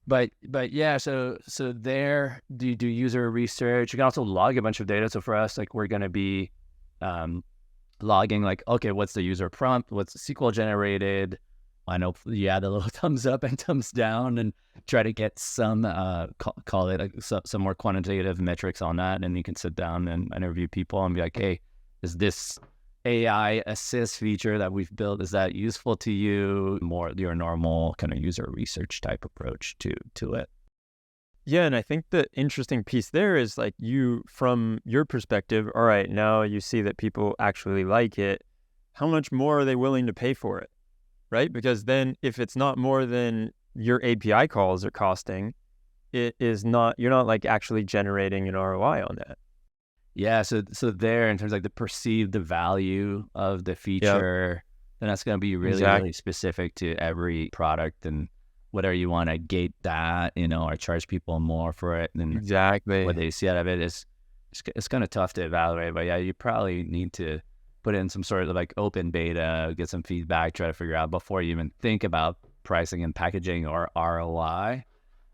But yeah, so there, do you do user research? You can also log a bunch of data. So for us, like we're going to be logging like, okay, what's the user prompt? What's the SQL generated? I know you add a little thumbs up and thumbs down and try to get some, call it some more quantitative metrics on that. And you can sit down and interview people and be like, hey, is this AI assist feature that we've built, is that useful to you? More your normal kind of user research type approach to it. Yeah, and I think the interesting piece there is like, from your perspective, all right, now you see that people actually like it. How much more are they willing to pay for it? Right? Because then if it's not more than your API calls are costing, you're not like actually generating an ROI on that. Yeah, so there, in terms of like the perceived value of the feature, then that's going to be really, really specific to every product, and whether you want to gate that, or charge people more for it, and what they see out of it it's kind of tough to evaluate. But yeah, you probably need to put in some sort of like open beta, get some feedback, try to figure out before you even think about pricing and packaging or ROI.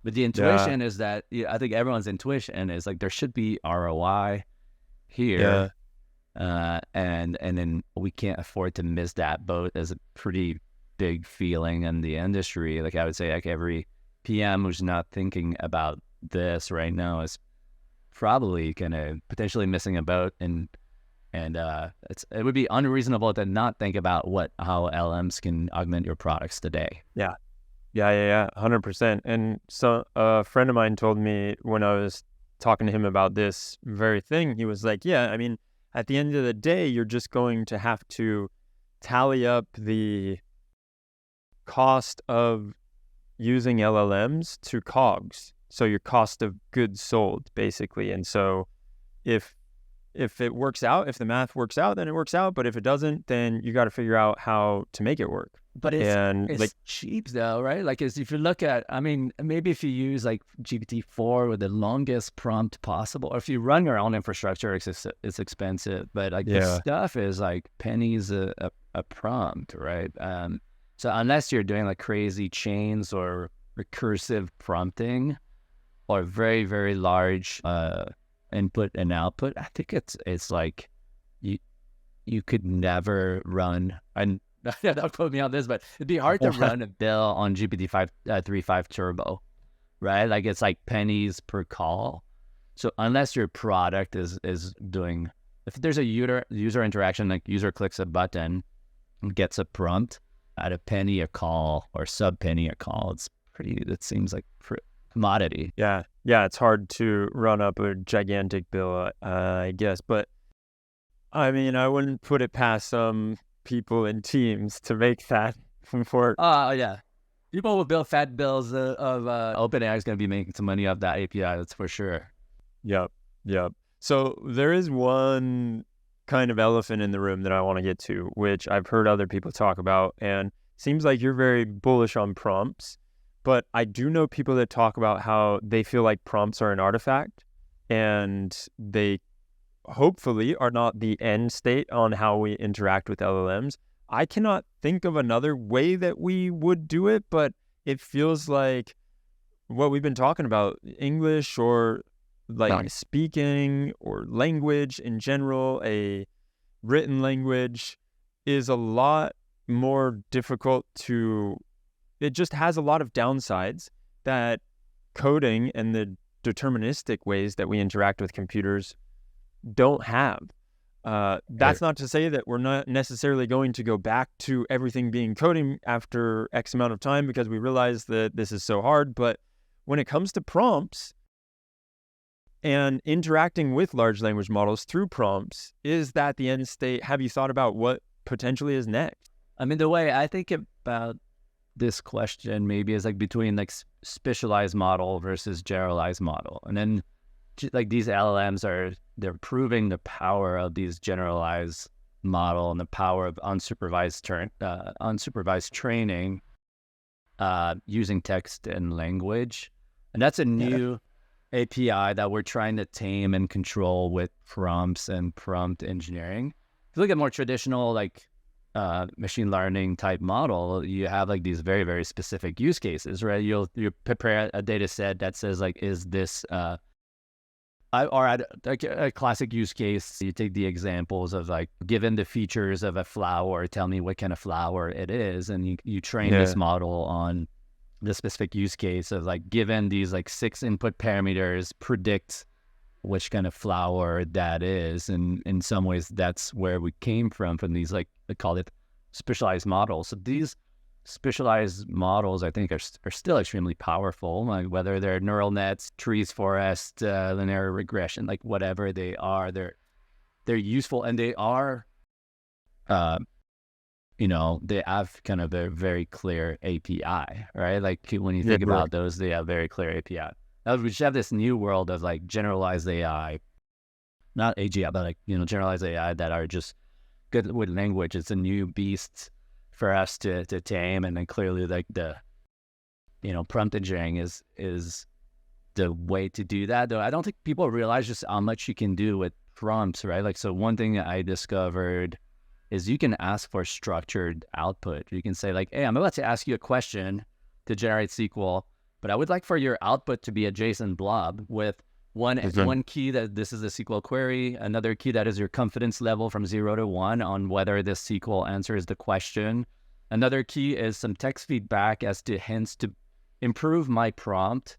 But the intuition is that, I think everyone's intuition is like there should be ROI here, and then we can't afford to miss that boat as a pretty big feeling in the industry. Like I would say, like every PM who's not thinking about this right now is probably kind of potentially missing a boat, and it would be unreasonable to not think about how LLMs can augment your products today. Yeah, 100%. And so a friend of mine told me when I was talking to him about this very thing, he was like, yeah, I mean, at the end of the day, you're just going to have to tally up the cost of using LLMs to COGS. So your cost of goods sold, basically. And so if it works out, if the math works out, then it works out. But if it doesn't, then you got to figure out how to make it work. But it's cheap though, right? Like if you look at, I mean, maybe if you use like GPT-4 with the longest prompt possible, or if you run your own infrastructure, it's expensive. But like this stuff is like pennies a prompt, right? So unless you're doing like crazy chains or recursive prompting or very, very large input and output, I think it's like you could never run, and don't quote me on this, but it'd be hard to run a bill on GPT 3.5 Turbo, right? Like it's like pennies per call. So unless your product is doing, if there's a user interaction, like user clicks a button and gets a prompt at a penny a call or sub penny a call, it seems like commodity. Yeah, it's hard to run up a gigantic bill, I guess. But I mean, I wouldn't put it past some people in teams to make that work. Yeah. People will build fat bills of OpenAI is going to be making some money off that API, that's for sure. Yep. So there is one kind of elephant in the room that I want to get to, which I've heard other people talk about, and seems like you're very bullish on prompts. But I do know people that talk about how they feel like prompts are an artifact, and they hopefully are not the end state on how we interact with LLMs. I cannot think of another way that we would do it, but it feels like what we've been talking about, English or like speaking or language in general, a written language, is a lot more difficult it just has a lot of downsides that coding and the deterministic ways that we interact with computers don't have. That's not to say that we're not necessarily going to go back to everything being coding after X amount of time because we realize that this is so hard. But when it comes to prompts and interacting with large language models through prompts, is that the end state? Have you thought about what potentially is next? I mean, the way I think about this question maybe is like between like specialized model versus generalized model. And then like these LLMs they're proving the power of these generalized model and the power of unsupervised training using text and language. And that's a new API that we're trying to tame and control with prompts and prompt engineering. If you look at more traditional like machine learning type model, you have like these very, very specific use cases, right? You prepare a data set that says like, is this or at a classic use case, you take the examples of like, given the features of a flower, tell me what kind of flower it is, and you train this model on the specific use case of like, given these like 6 input parameters, predict which kind of flower that is. And in some ways, that's where we came from these, like, they call it specialized models. So these specialized models, I think, are still extremely powerful, like whether they're neural nets, trees, forest, linear regression, like whatever they are, they're useful, and they are they have kind of a very clear API, right? Like when you Yeah, think about those, they have very clear API. Now we should have this new world of like generalized AI, not AGI, but like, generalized AI that are just good with language. It's a new beast for us to tame. And then clearly like the, prompt engineering is the way to do that. Though I don't think people realize just how much you can do with prompts, right? Like, so one thing I discovered is you can ask for structured output. You can say like, hey, I'm about to ask you a question to generate SQL, but I would like for your output to be a JSON blob with one key that this is a SQL query, another key that is your confidence level from 0 to 1 on whether this SQL answers the question. Another key is some text feedback as to hints to improve my prompt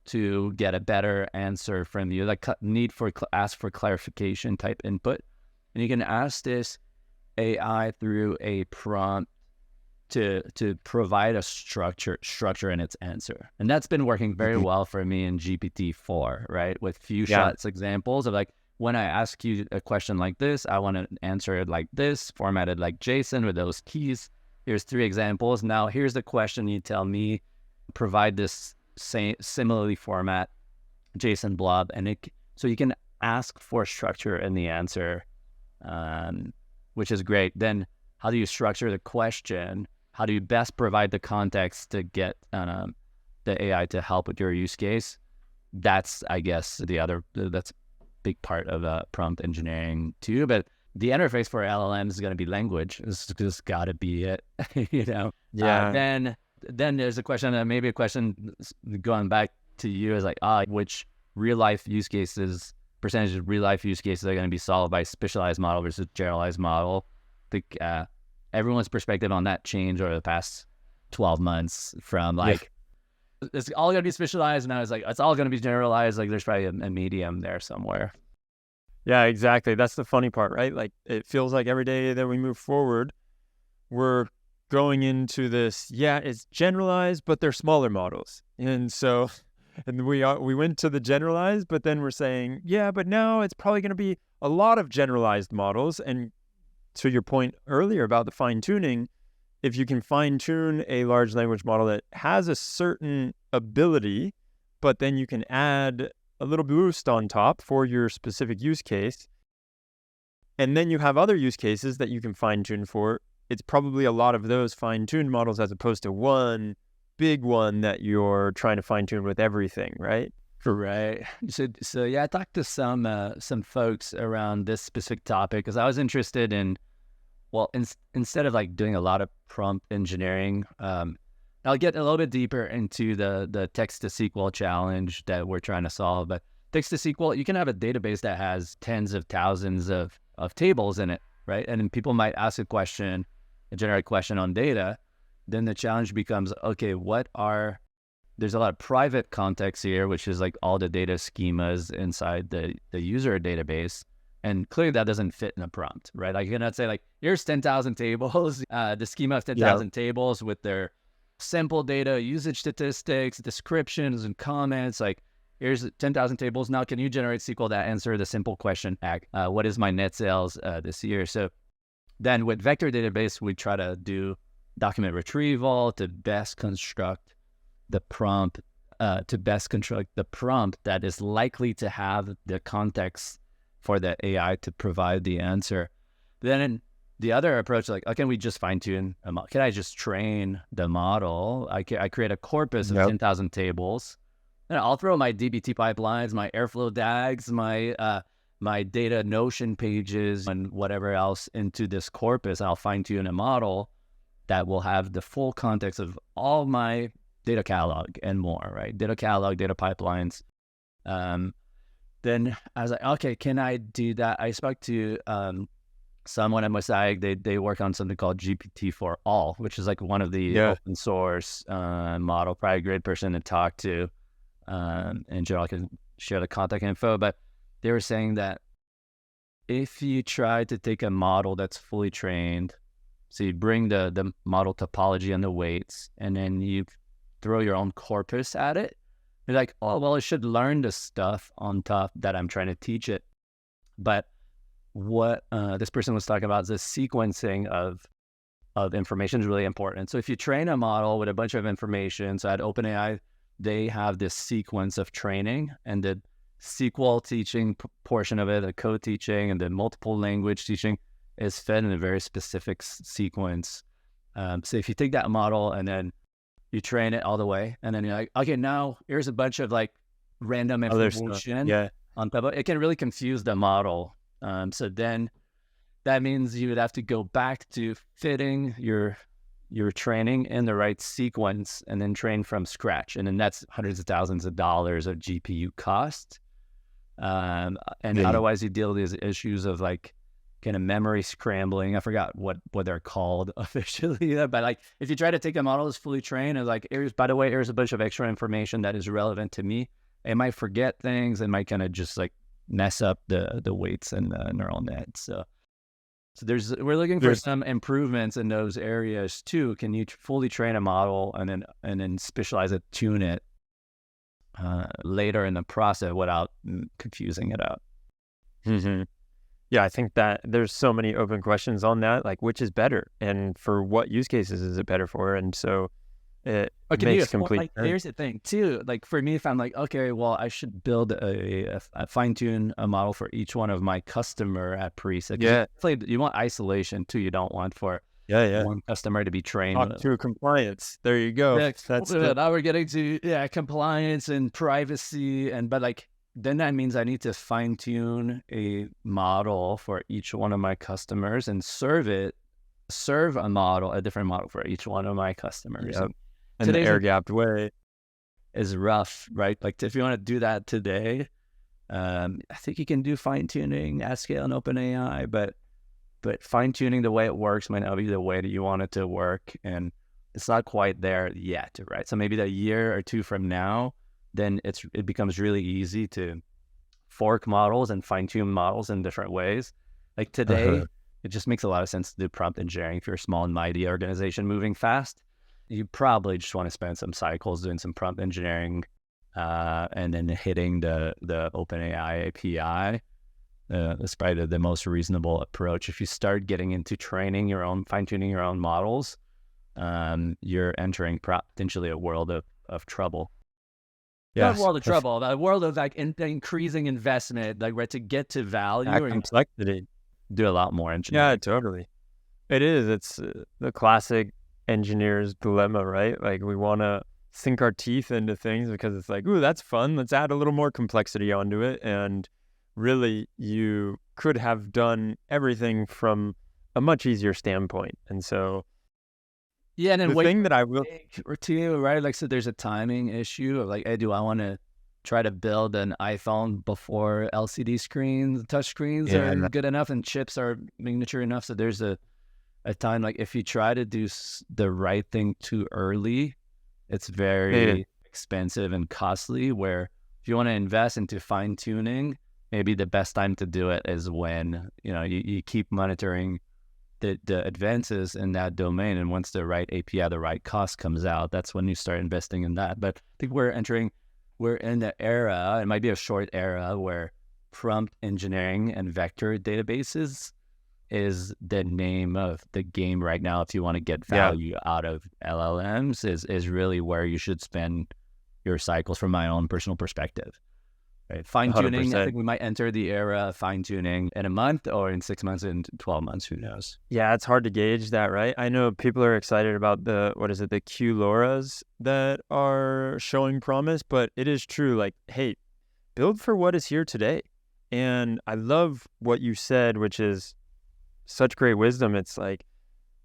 to get a better answer from you, like ask for clarification type input. And you can ask this AI through a prompt to provide a structure in its answer. And that's been working very well for me in GPT-4, right? With few shots examples of like, when I ask you a question like this, I want to answer it like this, formatted like JSON with those keys. Here's 3 examples. Now here's the question. You tell me, provide this similarly format JSON blob. And so you can ask for structure in the answer, which is great. Then how do you structure the question? How do you best provide the context to get the AI to help with your use case? That's, I guess, that's a big part of prompt engineering too. But the interface for LLMs is going to be language. It's just got to be it, Yeah. Then there's a question, maybe a question going back to you is like, which real life use cases, percentage of real life use cases are going to be solved by specialized model versus generalized model? I think everyone's perspective on that changed over the past 12 months from like, it's all going to be specialized. Now it's like, it's all going to be generalized. Like there's probably a medium there somewhere. Yeah, exactly. That's the funny part, right? Like it feels like every day that we move forward, we're going into this, it's generalized, but they're smaller models. And so, and we went to the generalized, but then we're saying, but now it's probably going to be a lot of generalized models. And to your point earlier about the fine tuning, if you can fine tune a large language model that has a certain ability, but then you can add a little boost on top for your specific use case, and then you have other use cases that you can fine tune for, it's probably a lot of those fine tuned models as opposed to one big one that you're trying to fine tune with everything, right? Right. So yeah, I talked to some folks around this specific topic because I was interested in, instead of like doing a lot of prompt engineering, I'll get a little bit deeper into the text to SQL challenge that we're trying to solve. But text to SQL, you can have a database that has tens of thousands of tables in it, right? And then people might ask a generate question on data. Then the challenge becomes, okay, there's a lot of private context here, which is like all the data schemas inside the user database. And clearly that doesn't fit in a prompt, right? Like you cannot say like, here's 10,000 tables, the schema of 10,000 tables with their sample data, usage statistics, descriptions, and comments. Like, here's 10,000 tables. Now, can you generate SQL that answer the simple question, what is my net sales this year? So then with vector database, we try to do document retrieval to best construct the prompt, that is likely to have the context for the AI to provide the answer. Then the other approach, like, can we just fine tune a model? Can I just train the model? I create a corpus of 10,000 tables, and I'll throw my DBT pipelines, my Airflow DAGs, my data Notion pages, and whatever else into this corpus. I'll fine tune a model that will have the full context of all my data catalog and more, right? Data catalog, data pipelines. Then I was like, okay, can I do that? I spoke to someone at Mosaic. They work on something called GPT-4All, which is like one of the open source model. Probably a great person to talk to. In general, I can share the contact info. But they were saying that if you try to take a model that's fully trained, so you bring the model topology and the weights, and then you throw your own corpus at it, you're like, it should learn the stuff on top that I'm trying to teach it. But what this person was talking about is the sequencing of of information is really important. So if you train a model with a bunch of information, so at OpenAI, they have this sequence of training, and the SQL teaching portion of it, the code teaching, and the multiple language teaching is fed in a very specific sequence. So if you take that model and then you train it all the way, and then you're like, okay, now here's a bunch of like random information on top of it, can really confuse the model. So then that means you would have to go back to fitting your training in the right sequence and then train from scratch. And then that's hundreds of thousands of dollars of GPU cost. And otherwise you deal with these issues of like kind of memory scrambling. I forgot what they're called officially, but like if you try to take a model that's fully trained and like, by the way, here's a bunch of extra information that is relevant to me, it might forget things. It might kind of just like mess up the weights and the neural net. So we're looking for some improvements in those areas too. Can you fully train a model and then specialize it, tune it later in the process without confusing it out? Mm-hmm. Yeah, I think that there's so many open questions on that, like which is better and for what use cases is it better for? And so it makes complete sense. Here's the thing too, like for me, if I'm like, okay, well, I should build a fine-tune a model for each one of my customer at preset. Yeah. You want isolation too. You don't want for one customer to be trained. Talk to compliance. There you go. Now we're getting to compliance and privacy, but like, then that means I need to fine tune a model for each one of my customers and serve a different model for each one of my customers. Yep. And the air-gapped way is rough, right? Like if you want to do that today, I think you can do fine tuning at scale in OpenAI, but fine tuning the way it works might not be the way that you want it to work, and it's not quite there yet, right? So maybe a year or two from now, then it becomes really easy to fork models and fine tune models in different ways. Like today, it just makes a lot of sense to do prompt engineering if you're a small and mighty organization moving fast. You probably just want to spend some cycles doing some prompt engineering and then hitting the OpenAI API. That's probably the most reasonable approach. If you start getting into fine-tuning your own models, you're entering potentially a world of trouble. Not a world of trouble, but a world of like increasing investment, like to get to value or complexity. Do a lot more engineering. Yeah, totally. It is. It's the classic engineer's dilemma, right? Like we want to sink our teeth into things because it's like, ooh, that's fun. Let's add a little more complexity onto it. And really, you could have done everything from a much easier standpoint. And so, yeah, and then the thing that I will or two, right? Like, so there's a timing issue of like, hey, do I want to try to build an iPhone before LCD screens, touch screens are good enough and chips are miniature enough? So there's a time, like if you try to do the right thing too early, it's very expensive and costly, where if you want to invest into fine tuning, maybe the best time to do it is when, you keep monitoring the advances in that domain. And once the right API, the right cost comes out, that's when you start investing in that. But I think we're in the era, it might be a short era, where prompt engineering and vector databases is the name of the game right now. If you want to get value out of LLMs, is really where you should spend your cycles from my own personal perspective. Right? Fine-tuning, 100%. I think we might enter the era of fine-tuning in a month or in 6 months and 12 months, who knows? Yeah, it's hard to gauge that, right? I know people are excited about the Q-LoRa's that are showing promise, but it is true, like, hey, build for what is here today. And I love what you said, which is such great wisdom. It's like,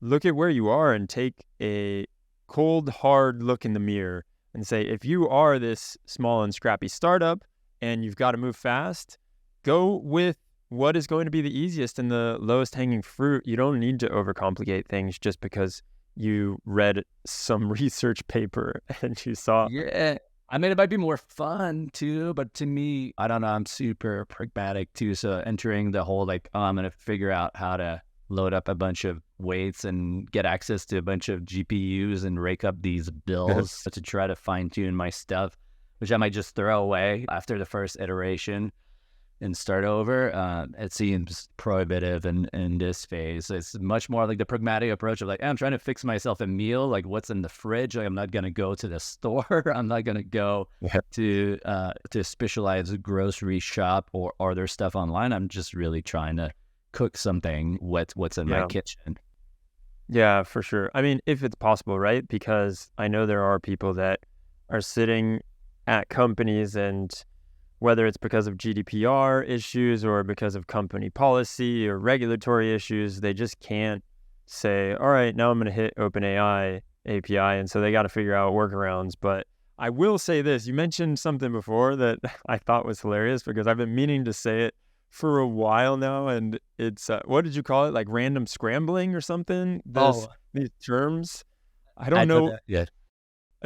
look at where you are and take a cold, hard look in the mirror and say, if you are this small and scrappy startup, and you've got to move fast, go with what is going to be the easiest and the lowest hanging fruit. You don't need to overcomplicate things just because you read some research paper and you saw. Yeah, I mean, it might be more fun too, but to me, I don't know, I'm super pragmatic too. So entering the whole like, I'm going to figure out how to load up a bunch of weights and get access to a bunch of GPUs and rake up these bills to try to fine tune my stuff, which I might just throw away after the first iteration. and start over, it seems prohibitive in this phase. It's much more like the pragmatic approach of like, I'm trying to fix myself a meal, like what's in the fridge. Like, I'm not going to go to the store. I'm not going to go to a specialized grocery shop or order stuff online. I'm just really trying to cook something what's in my kitchen. Yeah, for sure. I mean, if it's possible, right? Because I know there are people that are sitting at companies, and whether it's because of GDPR issues or because of company policy or regulatory issues, they just can't say, all right, now I'm going to hit OpenAI API. And so they got to figure out workarounds. But I will say this, you mentioned something before that I thought was hilarious because I've been meaning to say it for a while now, and it's what did you call it? Like random scrambling or something? These terms. I don't know.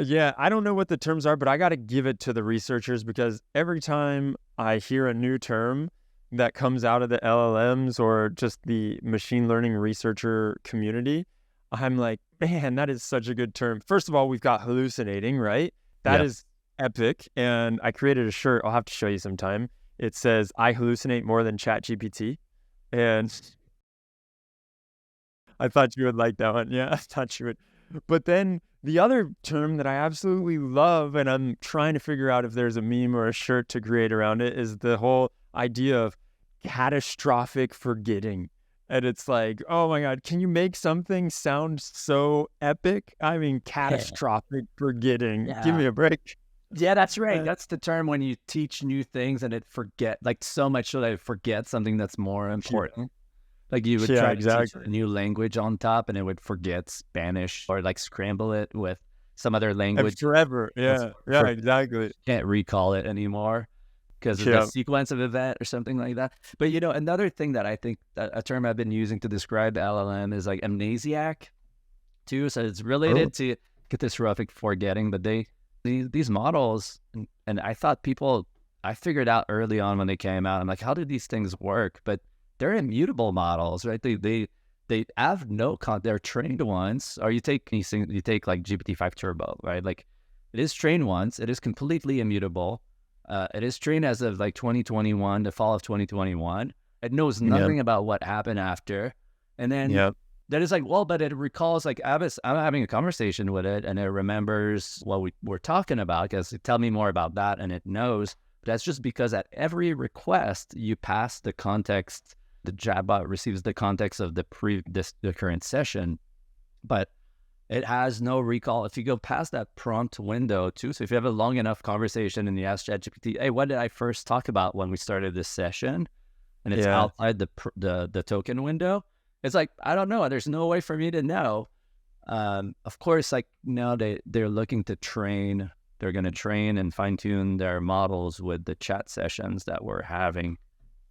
Yeah, I don't know what the terms are, but I got to give it to the researchers because every time I hear a new term that comes out of the LLMs or just the machine learning researcher community, I'm like, man, that is such a good term. First of all, we've got hallucinating, right? That is epic. And I created a shirt. I'll have to show you sometime. It says, I hallucinate more than ChatGPT. And I thought you would like that one. Yeah, I thought you would. But then the other term that I absolutely love, and I'm trying to figure out if there's a meme or a shirt to create around it, is the whole idea of catastrophic forgetting. And it's like, oh my God, can you make something sound so epic? I mean, catastrophic forgetting. Give me a break. Yeah, that's right. That's the term when you teach new things and it forget, like so much so that it forgets something that's more important. Like you would try to teach a new language on top and it would forget Spanish or like scramble it with some other language. Forever. Yeah, exactly. Can't recall it anymore because of the sequence of event or something like that. But, you know, another thing that I think a term I've been using to describe LLM is like amnesiac too. So it's related to catastrophic forgetting, but these models, and I thought I figured out early on when they came out, I'm like, how do these things work? But they're immutable models, right? They have they're trained once, or you take like GPT-5 Turbo, right? Like it is trained once, it is completely immutable. It is trained as of like 2021, the fall of 2021. It knows nothing about what happened after. And then that is like, well, but it recalls, like I'm having a conversation with it and it remembers what we were talking about because it tell me more about that and it knows. But that's just because at every request you pass the context, the chatbot receives the context of the current session, but it has no recall. If you go past that prompt window too, so if you have a long enough conversation and you ask ChatGPT, hey, what did I first talk about when we started this session? And it's outside the token window. It's like, I don't know. There's no way for me to know. Of course, like now they're looking to train. They're going to train and fine tune their models with the chat sessions that we're having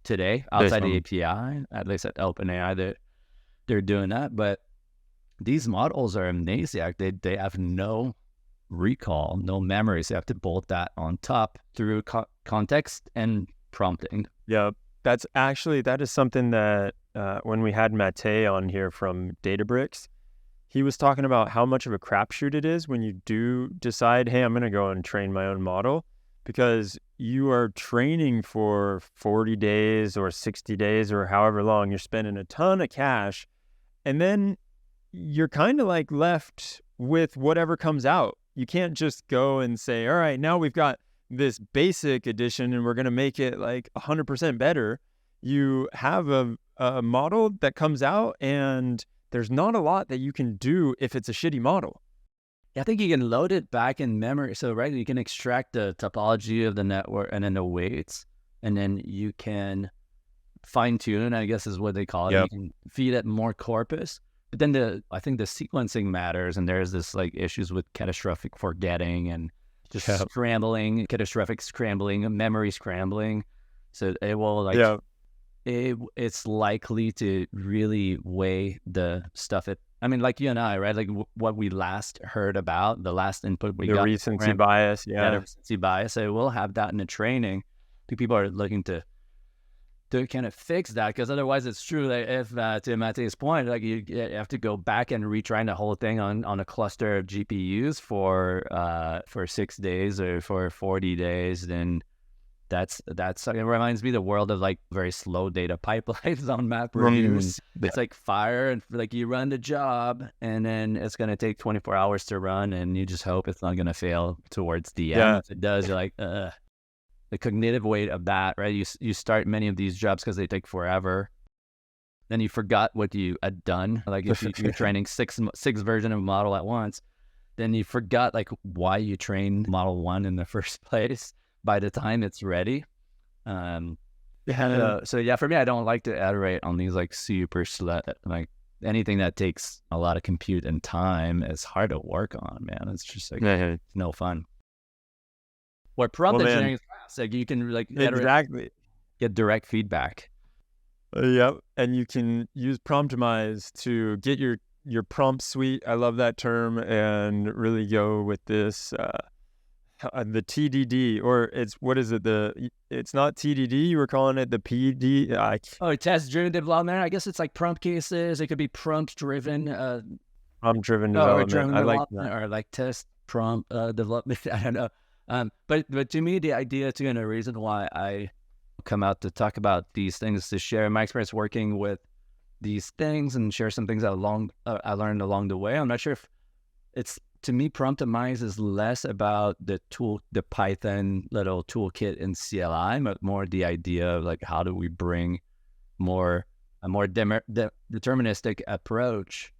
today outside the API. At least at OpenAI, they're doing that. But these models are amnesiac. They have no recall, no memory. So you have to bolt that on top through context and prompting. Yeah, that is something that when we had Mate on here from Databricks, he was talking about how much of a crapshoot it is when you do decide, hey, I'm going to go and train my own model, because you are training for 40 days or 60 days or however long. You're spending a ton of cash, and then you're kind of like left with whatever comes out. You can't just go and say, all right, now we've got this basic edition and we're going to make it like 100% better. You have a model that comes out and there's not a lot that you can do if it's a shitty model. I think you can load it back in memory. So, right, you can extract the topology of the network and then the weights, and then you can fine tune, I guess is what they call it. You can feed it more corpus. But then I think the sequencing matters, and there's this like issues with catastrophic forgetting and just scrambling, catastrophic scrambling, memory scrambling. So it will like it's likely to really weigh the stuff. I mean, like you and I, right? Like what we last heard about, the last input we got. The recency bias, the recency bias. So we'll have that in the training. I think people are looking to kind of fix that, because otherwise it's true that if, to Mate's point, like you have to go back and retrain the whole thing on a cluster of GPUs for 6 days or for 40 days, then it reminds me of the world of like very slow data pipelines on MapReduce. It's like fire, and like you run the job and then it's going to take 24 hours to run and you just hope it's not going to fail towards the end. If it does, you're like, the cognitive weight of that, right? You start many of these jobs because they take forever. Then you forgot what you had done. Like if you're training six versions of a model at once, then you forgot like why you trained model 1 in the first place by the time it's ready. So for me, I don't like to iterate on these like super slow, like anything that takes a lot of compute and time is hard to work on, man. It's just like it's no fun. Where prompt engineering is fast, like you can like get direct feedback. Yep, and you can use Promptomize to get your prompt suite. I love that term, and really go with this the TDD, or it's it's not TDD. You were calling it the PD. Test driven development. I guess it's like prompt cases. It could be prompt driven. Prompt driven development. I like that. Or like test prompt development. I don't know. But to me, the idea too, and the reason why I come out to talk about these things, to share my experience working with these things and share some things I learned along the way. I'm not sure if it's, to me, Promptomize is less about the Python little toolkit in CLI, but more the idea of like, how do we bring a more deterministic approach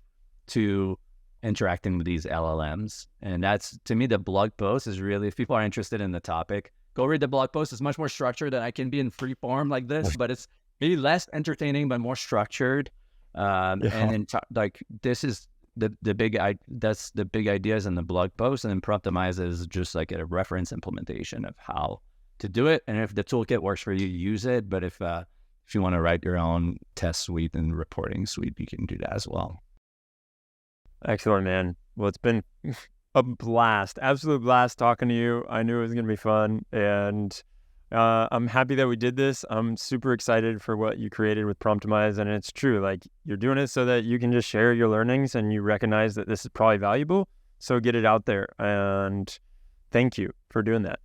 to interacting with these LLMs. And that's, to me, the blog post is really, if people are interested in the topic, go read the blog post. It's much more structured than I can be in free form like this, but it's maybe less entertaining, but more structured. And then like, this is the big ideas in the blog post, and then Promptomize is just like a reference implementation of how to do it. And if the toolkit works for you, use it. But if you want to write your own test suite and reporting suite, you can do that as well. Excellent, man. Well, it's been a blast, absolute blast talking to you. I knew it was going to be fun, and I'm happy that we did this. I'm super excited for what you created with Promptimize, and it's true. Like, you're doing it so that you can just share your learnings, and you recognize that this is probably valuable. So get it out there, and thank you for doing that.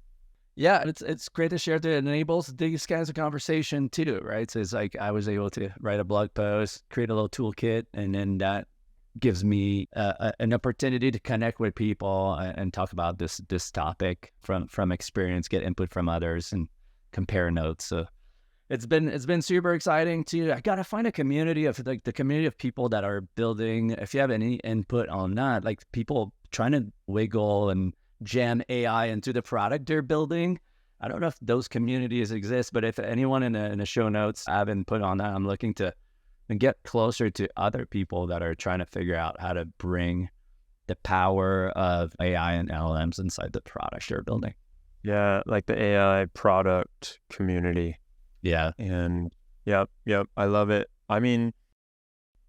Yeah, it's great to share. It enables these kinds of conversation too, right? So it's like I was able to write a blog post, create a little toolkit, and then that gives me an opportunity to connect with people and talk about this topic from experience, get input from others, and compare notes. So it's been super exciting too. I gotta find a community of like the community of people that are building. If you have any input on that, like people trying to wiggle and jam AI into the product they're building. I don't know if those communities exist, but if anyone in the show notes have input on that, I'm looking to and get closer to other people that are trying to figure out how to bring the power of AI and LLMs inside the product they're building. Yeah, like the AI product community. Yeah. And yep, I love it. I mean,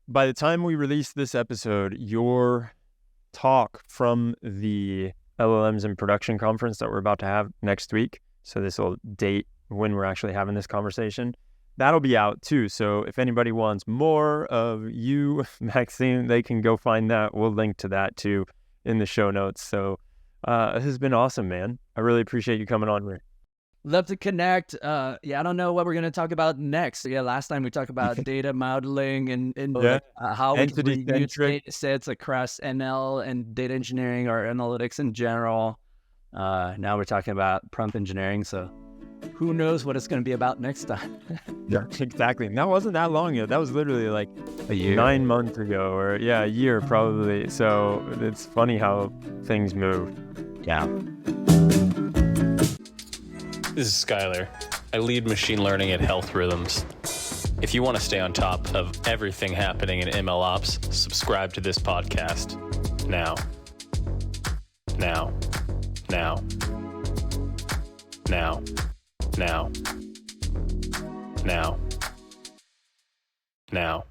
by the time we release this episode, your talk from the LLMs in production conference that we're about to have next week, so this will date when we're actually having this conversation, that'll be out too. So if anybody wants more of you, Maxime, they can go find that. We'll link to that too in the show notes. So this has been awesome, man. I really appreciate you coming on, Rick. Love to connect. I don't know what we're going to talk about next. Yeah, last time we talked about data modeling and how we can use data sets across ML and data engineering or analytics in general. Now we're talking about prompt engineering. So who knows what it's going to be about next time? Yeah, exactly. And that wasn't that long ago. That was literally like a year, 9 months ago, or a year probably. So it's funny how things move. Yeah. This is Skylar. I lead machine learning at Health Rhythms. If you want to stay on top of everything happening in MLOps, subscribe to this podcast now. Now. Now. Now. Now. Now. Now.